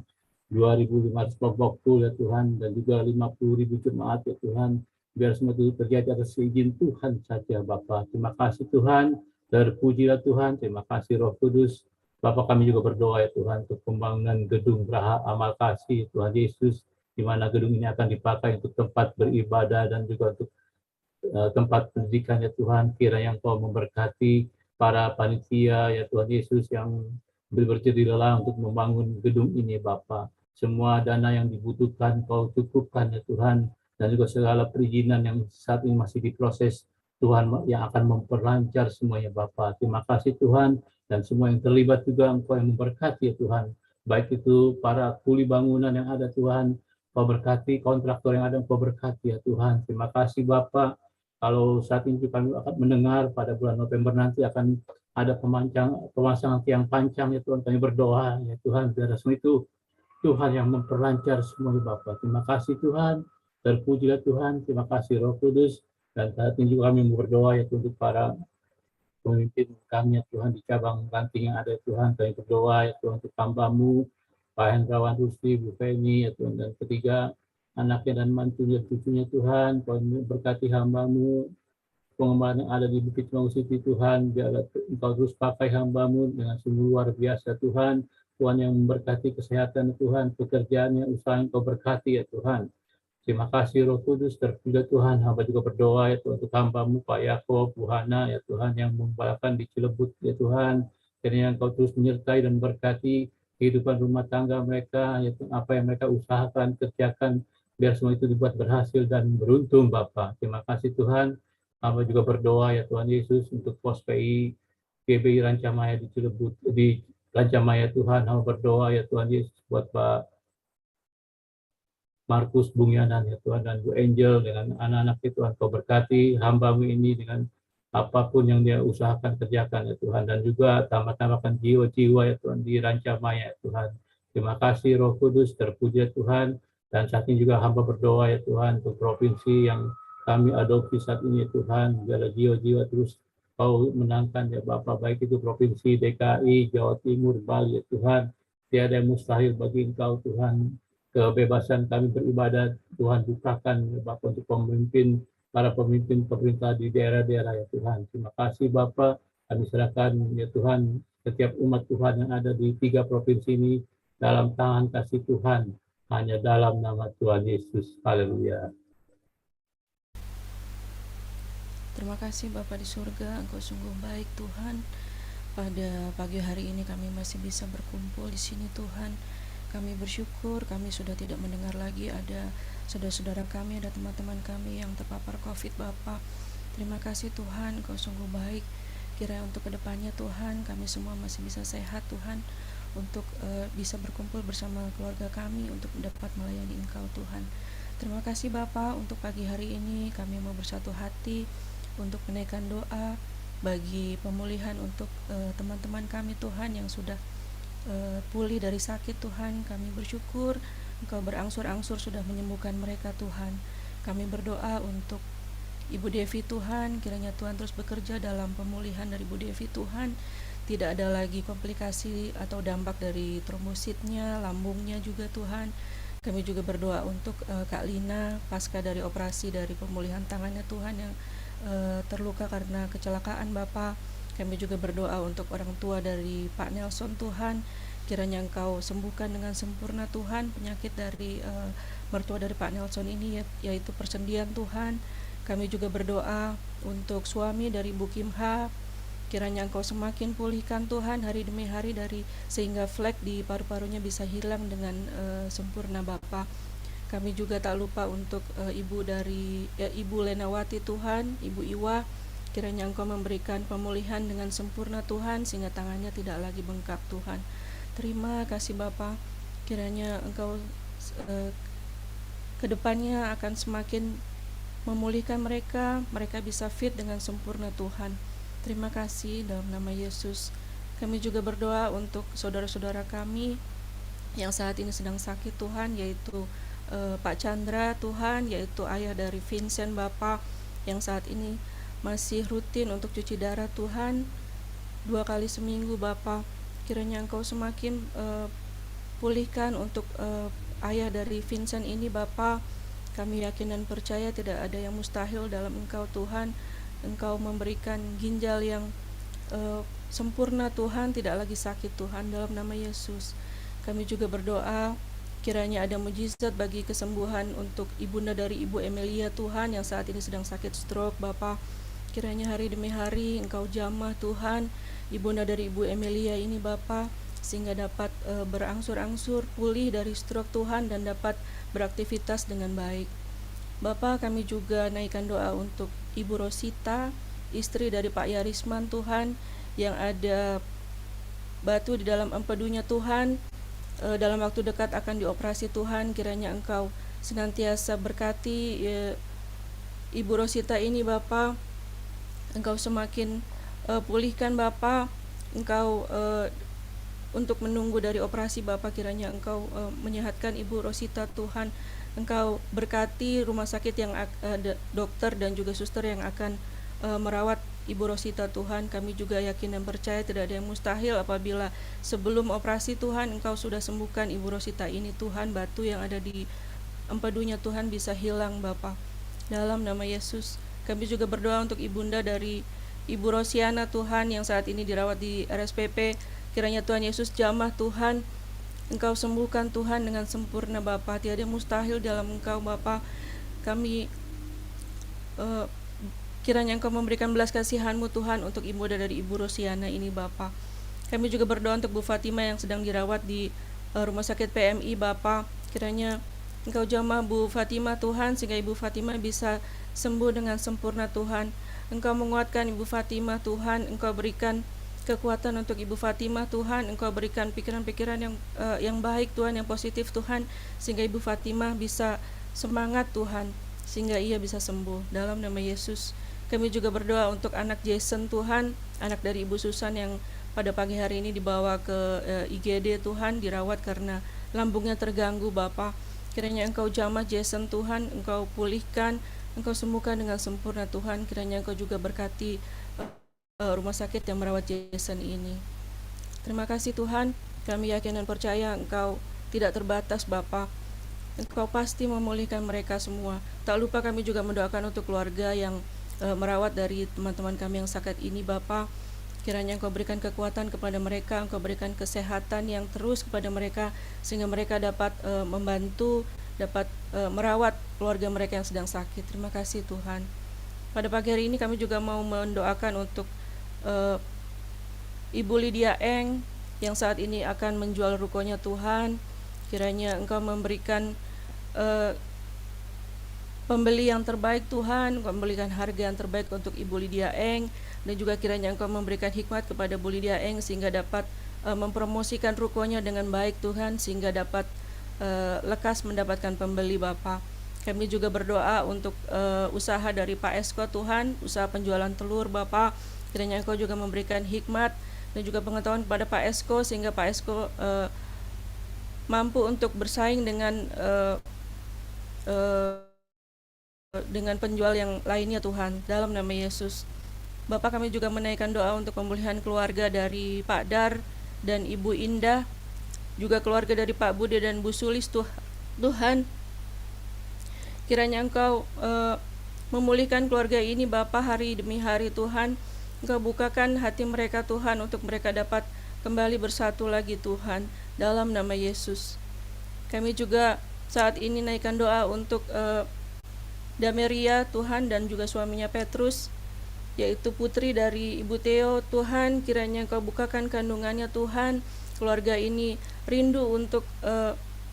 2.500 kelompok ya Tuhan, dan juga 50.000 jemaat ya Tuhan. Biar semua itu terjadi atas izin Tuhan saja Bapa. Terima kasih Tuhan, terpujilah Tuhan, terima kasih Roh Kudus. Bapak, kami juga berdoa ya Tuhan untuk pembangunan gedung Geraha Amal Kasih Tuhan Yesus, di mana gedung ini akan dipakai untuk tempat beribadah dan juga untuk tempat pendidikan ya Tuhan. Kiranya Engkau memberkati para panitia ya Tuhan Yesus yang berjerih lelah untuk membangun gedung ini Bapa. Semua dana yang dibutuhkan Kau cukupkan ya Tuhan, dan juga segala perizinan yang saat ini masih diproses Tuhan yang akan memperlancar semuanya Bapa. Terima kasih Tuhan, dan semua yang terlibat juga Engkau yang memberkati ya Tuhan. Baik itu para kuli bangunan yang ada Tuhan, Kau berkati, kontraktor yang ada Engkau berkati ya Tuhan. Terima kasih Bapa. Kalau saat ini kami akan mendengar pada bulan November nanti akan ada pemasangan tiang pancang ya Tuhan, kami berdoa ya Tuhan, biar semua itu Tuhan yang memperlancar semuanya Bapa. Terima kasih Tuhan, terpujilah Tuhan, terima kasih Roh Kudus, dan saat ini juga kami berdoa ya Tuhan, untuk para pemimpin kami ya Tuhan di cabang ranting yang ada ya Tuhan, kami berdoa ya Tuhan untuk hamba-Mu, Pak Hendrawan Rusdi, Bu Feni ya Tuhan, dan ketiga anaknya dan mantunya, cucunya Tuhan. Kau berkati hamba-Mu, pengembangan yang ada di Bukit Cimau City Tuhan, biarlah Engkau terus pakai hamba-Mu dengan sungguh luar biasa Tuhan. Tuhan yang memberkati kesehatan Tuhan, pekerjaannya, usaha yang Kau berkati ya Tuhan. Terima kasih Roh Kudus, terpujilah Tuhan. Hamba juga berdoa ya Tuhan untuk hamba-Mu Pak Yakob, Bu Hana ya Tuhan, yang membalakan di Cilebut ya Tuhan. Kiranya Engkau terus menyertai dan berkati kehidupan rumah tangga mereka, ya Tuhan, apa yang mereka usahakan, kerjakan, biar semua itu dibuat berhasil dan beruntung Bapa. Terima kasih Tuhan. Hamba juga berdoa ya Tuhan Yesus untuk pos PI GBI Rancamaya di Cilebut, di Rancamaya Tuhan. Hamba berdoa ya Tuhan Yesus buat Pak Markus Bungyanan ya Tuhan, dan Bu Angel dengan anak-anak ya Tuhan. Kau berkati hamba-Mu ini dengan apapun yang dia usahakan kerjakan ya Tuhan, dan juga tambah-tambahkan jiwa-jiwa ya Tuhan di Rancamaya ya Tuhan. Terima kasih Roh Kudus, terpuji Tuhan. Dan saat ini juga hamba berdoa ya Tuhan untuk provinsi yang kami adopsi saat ini ya Tuhan, biarlah jiwa-jiwa terus Kau menangkan ya Bapak, baik itu provinsi DKI, Jawa Timur, Bali ya Tuhan. Tiada yang mustahil bagi Engkau Tuhan. Kebebasan kami beribadah Tuhan bukakan ya Bapak untuk para pemimpin pemerintah di daerah-daerah ya Tuhan. Terima kasih Bapak, kami serahkan ya Tuhan setiap umat Tuhan yang ada di 3 provinsi ini dalam tangan kasih Tuhan. Hanya dalam nama Tuhan Yesus. Haleluya. Terima kasih Bapa di surga, Engkau sungguh baik Tuhan. Pada pagi hari ini kami masih bisa berkumpul di sini Tuhan. Kami bersyukur, kami sudah tidak mendengar lagi ada saudara-saudara kami, ada teman-teman kami yang terpapar COVID Bapa. Terima kasih Tuhan, Engkau sungguh baik. Kiranya untuk kedepannya Tuhan, kami semua masih bisa sehat Tuhan, untuk bisa berkumpul bersama keluarga kami untuk dapat melayani Engkau Tuhan. Terima kasih Bapa, untuk pagi hari ini kami mau bersatu hati untuk menaikkan doa bagi pemulihan untuk teman-teman kami Tuhan yang sudah pulih dari sakit Tuhan. Kami bersyukur Engkau berangsur-angsur sudah menyembuhkan mereka Tuhan. Kami berdoa untuk Ibu Devi Tuhan, kiranya Tuhan terus bekerja dalam pemulihan dari Ibu Devi Tuhan. Tidak ada lagi komplikasi atau dampak dari trombositnya, lambungnya juga Tuhan. Kami juga berdoa untuk Kak Lina pasca dari operasi dari pemulihan tangannya Tuhan yang terluka karena kecelakaan Bapa. Kami juga berdoa untuk orang tua dari Pak Nelson Tuhan. Kiranya Engkau sembuhkan dengan sempurna Tuhan penyakit dari mertua dari Pak Nelson ini, yaitu persendian Tuhan. Kami juga berdoa untuk suami dari Bu Kim Ha. Kiranya Engkau semakin pulihkan Tuhan hari demi hari sehingga flek di paru-parunya bisa hilang dengan sempurna Bapa. Kami juga tak lupa untuk Ibu Lenawati Tuhan, Ibu Iwa, kiranya Engkau memberikan pemulihan dengan sempurna Tuhan, sehingga tangannya tidak lagi bengkak Tuhan. Terima kasih Bapa, kiranya Engkau kedepannya akan semakin memulihkan mereka bisa fit dengan sempurna Tuhan. Terima kasih dalam nama Yesus. Kami juga berdoa untuk saudara-saudara kami yang saat ini sedang sakit Tuhan, yaitu Pak Chandra Tuhan, yaitu ayah dari Vincent Bapak, yang saat ini masih rutin untuk cuci darah Tuhan 2 kali seminggu Bapak. Kiranya Engkau semakin pulihkan untuk ayah dari Vincent ini Bapak. Kami yakin dan percaya tidak ada yang mustahil dalam Engkau Tuhan. Engkau memberikan ginjal yang sempurna Tuhan, tidak lagi sakit Tuhan, dalam nama Yesus. Kami juga berdoa kiranya ada mujizat bagi kesembuhan untuk ibunda dari Ibu Emilia Tuhan yang saat ini sedang sakit stroke Bapak. Kiranya hari demi hari Engkau jamah Tuhan ibunda dari Ibu Emilia ini Bapak, sehingga dapat berangsur-angsur pulih dari stroke Tuhan dan dapat beraktivitas dengan baik. Bapak, kami juga naikkan doa untuk Ibu Rosita, istri dari Pak Yarisman Tuhan, yang ada batu di dalam empedunya Tuhan, dalam waktu dekat akan dioperasi Tuhan. Kiranya Engkau senantiasa berkati Ibu Rosita ini Bapak. Engkau semakin pulihkan Bapak. Engkau untuk menunggu dari operasi Bapak, kiranya Engkau menyehatkan Ibu Rosita Tuhan. Engkau berkati rumah sakit yang dokter dan juga suster yang akan merawat Ibu Rosita Tuhan. Kami juga yakin dan percaya tidak ada yang mustahil apabila sebelum operasi Tuhan Engkau sudah sembuhkan Ibu Rosita ini Tuhan. Batu yang ada di empedunya Tuhan bisa hilang Bapak, dalam nama Yesus. Kami juga berdoa untuk ibunda dari Ibu Rosiana Tuhan yang saat ini dirawat di RSPP. Kiranya Tuhan Yesus jamah Tuhan, Engkau sembuhkan Tuhan dengan sempurna Bapa. Tiada yang mustahil dalam Engkau Bapa. Kami kiranya Engkau memberikan belas kasihan-Mu Tuhan untuk ibunda dari Ibu Rosiana ini Bapa. Kami juga berdoa untuk Bu Fatima yang sedang dirawat di Rumah Sakit PMI Bapa. Kiranya Engkau jamah Bu Fatima Tuhan, sehingga Ibu Fatima bisa sembuh dengan sempurna Tuhan. Engkau menguatkan Ibu Fatima Tuhan, Engkau berikan kekuatan untuk Ibu Fatima Tuhan, Engkau berikan pikiran-pikiran yang baik Tuhan, yang positif Tuhan, sehingga Ibu Fatima bisa semangat Tuhan, sehingga ia bisa sembuh, dalam nama Yesus. Kami juga berdoa untuk anak Jason Tuhan, anak dari Ibu Susan yang pada pagi hari ini dibawa ke IGD Tuhan, dirawat karena lambungnya terganggu Bapa. Kiranya Engkau jamah Jason Tuhan, Engkau pulihkan, Engkau sembuhkan dengan sempurna Tuhan. Kiranya Engkau juga berkati rumah sakit yang merawat Jason ini. Terima kasih Tuhan, kami yakin dan percaya Engkau tidak terbatas Bapa. Engkau pasti memulihkan mereka semua. Tak lupa kami juga mendoakan untuk keluarga yang merawat dari teman-teman kami yang sakit ini Bapa. Kiranya Engkau berikan kekuatan kepada mereka, Engkau berikan kesehatan yang terus kepada mereka, sehingga mereka dapat membantu, dapat merawat keluarga mereka yang sedang sakit. Terima kasih Tuhan. Pada pagi hari ini kami juga mau mendoakan untuk Ibu Lydia Eng yang saat ini akan menjual rukonya Tuhan. Kiranya Engkau memberikan pembeli yang terbaik Tuhan, Engkau memberikan harga yang terbaik untuk Ibu Lydia Eng, dan juga kiranya Engkau memberikan hikmat kepada Bu Lydia Eng sehingga dapat mempromosikan rukonya dengan baik Tuhan, sehingga dapat lekas mendapatkan pembeli Bapa. Kami juga berdoa untuk usaha dari Pak Esko Tuhan, usaha penjualan telur Bapa. Kiranya Engkau juga memberikan hikmat dan juga pengetahuan kepada Pak Esko, sehingga Pak Esko mampu untuk bersaing dengan penjual yang lainnya Tuhan, dalam nama Yesus. Bapak, kami juga menaikkan doa untuk pemulihan keluarga dari Pak Dar dan Ibu Indah, juga keluarga dari Pak Budi dan Bu Sulis Tuhan. Kiranya Engkau memulihkan keluarga ini Bapa hari demi hari Tuhan. Engkau bukakan hati mereka Tuhan untuk mereka dapat kembali bersatu lagi Tuhan, dalam nama Yesus. Kami juga saat ini naikkan doa untuk Dameria Tuhan dan juga suaminya Petrus, yaitu putri dari Ibu Theo Tuhan. Kiranya Engkau bukakan kandungannya Tuhan. Keluarga ini rindu untuk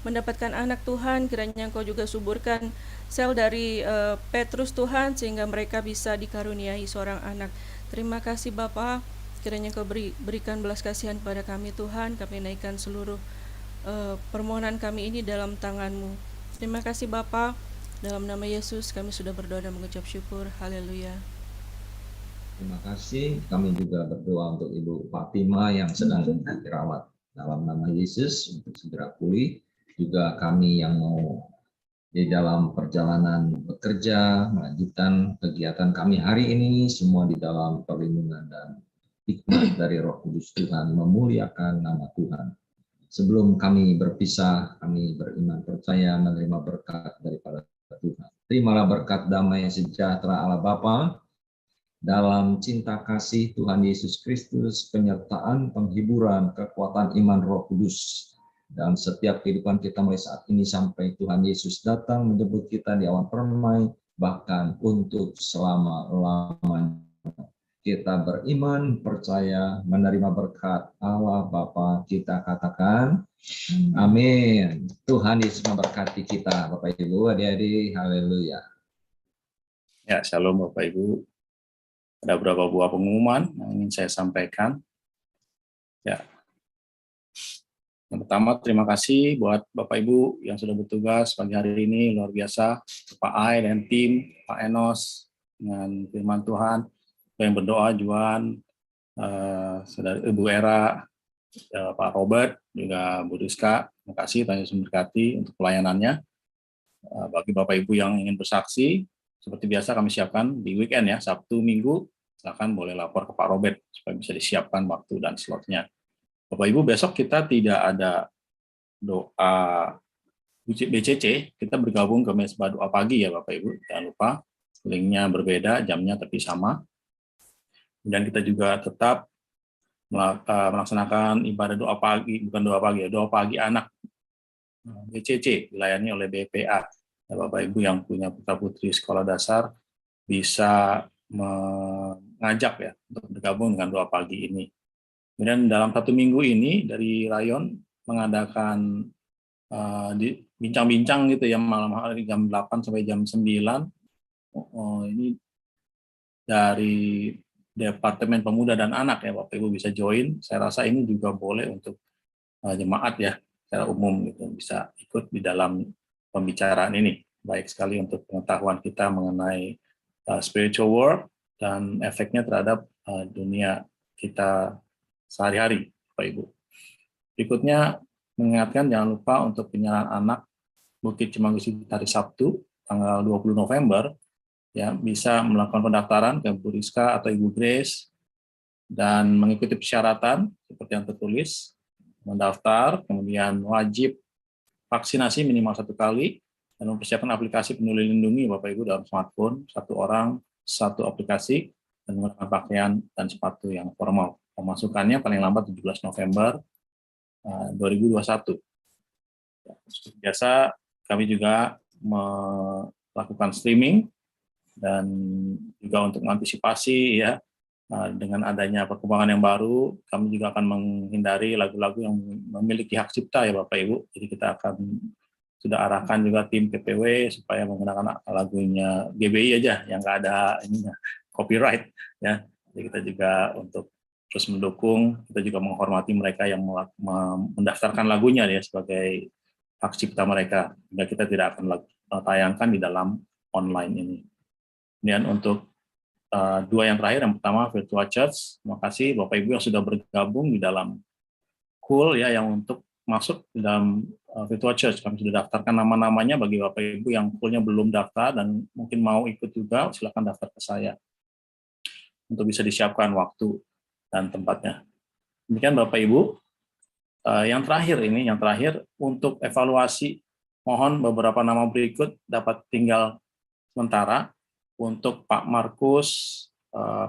mendapatkan anak Tuhan, kiranya Engkau juga suburkan sel dari Petrus Tuhan, sehingga mereka bisa dikaruniai seorang anak. Terima kasih Bapa, kiranya Engkau berikan belas kasihan kepada kami Tuhan. Kami naikkan seluruh permohonan kami ini dalam tangan-Mu. Terima kasih Bapa, dalam nama Yesus kami sudah berdoa dan mengucap syukur. Haleluya. Terima kasih. Kami juga berdoa untuk Ibu Fatima yang sedang dirawat dalam nama Yesus untuk segera pulih. Juga kami yang mau di dalam perjalanan bekerja, melanjutkan kegiatan kami hari ini, semua di dalam perlindungan dan hikmat dari Roh Kudus Tuhan, memuliakan nama Tuhan. Sebelum kami berpisah, kami beriman percaya menerima berkat daripada Tuhan. Terimalah berkat damai sejahtera Allah Bapa, dalam cinta kasih Tuhan Yesus Kristus, penyertaan, penghiburan, kekuatan iman Roh Kudus, dan setiap kehidupan kita mulai saat ini sampai Tuhan Yesus datang menjemput kita di awan permai, bahkan untuk selama-lamanya. Kita beriman, percaya, menerima berkat Allah Bapa, kita katakan amin. Tuhan Yesus memberkati kita, Bapak Ibu, adik-adik, haleluya. Ya, shalom Bapak Ibu. Ada beberapa buah pengumuman yang ingin saya sampaikan. Ya. Yang pertama, terima kasih buat Bapak Ibu yang sudah bertugas pagi hari ini, luar biasa. Pak Ai dan tim, Pak Enos, dengan firman Tuhan, yang berdoa, Juan, Saudara Ibu Era, Pak Robert, juga Bu Rizka, terima kasih, Tuhan Yesus memberkati untuk pelayanannya. Bagi Bapak Ibu yang ingin bersaksi, seperti biasa kami siapkan di weekend ya, Sabtu, Minggu, silakan boleh lapor ke Pak Robert supaya bisa disiapkan waktu dan slotnya. Bapak Ibu, besok kita tidak ada doa BCC, kita bergabung ke Mesbah Doa Pagi ya Bapak Ibu, jangan lupa, linknya berbeda, jamnya tapi sama. Dan kita juga tetap melaksanakan ibadah doa pagi, bukan doa pagi ya, doa pagi anak BCC, dilayani oleh BPA. Ya, Bapak Ibu yang punya putra-putri sekolah dasar bisa mengajak ya untuk bergabung dengan doa pagi ini. Kemudian dalam 1 minggu ini dari Rayon mengadakan bincang-bincang gitu ya, malam hari jam 8 sampai jam 9. Ini dari Departemen Pemuda dan Anak ya, Bapak Ibu bisa join. Saya rasa ini juga boleh untuk jemaat ya secara umum gitu, bisa ikut di dalam pembicaraan ini. Baik sekali untuk pengetahuan kita mengenai spiritual world dan efeknya terhadap dunia kita sehari-hari, Bapak Ibu. Berikutnya mengingatkan jangan lupa untuk penyerahan anak Bukit Cimanggus hari Sabtu tanggal 20 November ya, bisa melakukan pendaftaran ke Bu Rizka atau Ibu Grace dan mengikuti persyaratan seperti yang tertulis, mendaftar, kemudian wajib vaksinasi minimal 1 kali dan mempersiapkan aplikasi Peduli Lindungi Bapak Ibu dalam smartphone, 1 orang 1 aplikasi dan menggunakan pakaian dan sepatu yang formal. Pemasukannya paling lambat 17 November 2021. Seperti biasa kami juga melakukan streaming dan juga untuk mengantisipasi ya dengan adanya perkembangan yang baru, kami juga akan menghindari lagu-lagu yang memiliki hak cipta ya Bapak Ibu. Jadi kita akan sudah arahkan juga tim PPW supaya menggunakan lagunya GBI aja yang nggak ada ininya copyright ya. Jadi kita juga untuk terus mendukung, kita juga menghormati mereka yang mendaftarkan lagunya ya sebagai hak cipta mereka, sehingga kita tidak akan tayangkan di dalam online ini. Kemudian untuk 2 yang terakhir, yang pertama Virtual Church, terima kasih Bapak Ibu yang sudah bergabung di dalam Cool ya, yang untuk masuk di dalam Virtual Church. Kami sudah daftarkan nama-namanya. Bagi Bapak Ibu yang Cool-nya belum daftar dan mungkin mau ikut juga, silakan daftar ke saya untuk bisa disiapkan waktu dan tempatnya. Demikian Bapak Ibu. Yang terakhir untuk evaluasi, mohon beberapa nama berikut dapat tinggal sementara untuk Pak Markus,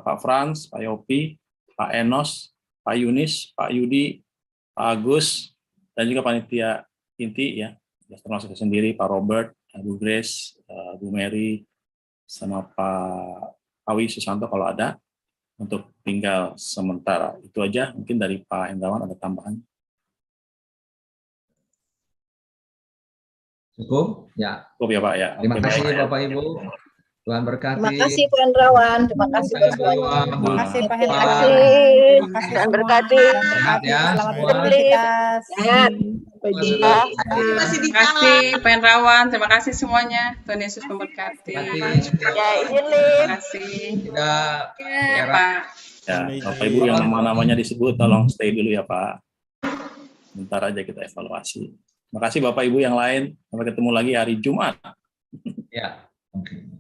Pak Frans, Pak Yopi, Pak Enos, Pak Yunis, Pak Yudi, Pak Agus, dan juga panitia inti ya, termasuk sendiri Pak Robert, Bu Grace, Bu Mary, sama Pak Awi Susanto kalau ada, untuk tinggal sementara. Itu aja, mungkin dari Pak Hendrawan ada tambahan. Cukup? Ya. Cukup ya Pak ya. Terima Oke, kasih baik. Bapak Ibu. Tuhan berkati. Terima kasih Pak Hendrawan, terima kasih buat semuanya. Terima kasih Pak Terima Hendrawan. kasih. Terima kasih Tuhan semua. berkati. Tuhan berkati. Ya, Selamat semua. beraktivitas. Sehat. Terima kasih Pak Hendrawan, terima kasih semuanya. Tuhan Yesus memberkati. Ya, izin Lim. Terima kasih. Tidak. Ya, Pak. Ya, Bapak Ibu yang nama-namanya disebut tolong stay dulu ya Pak. Bentar aja kita evaluasi. Terima kasih Bapak Ibu yang lain. Sampai ketemu lagi hari Jumat. Ya. Oke.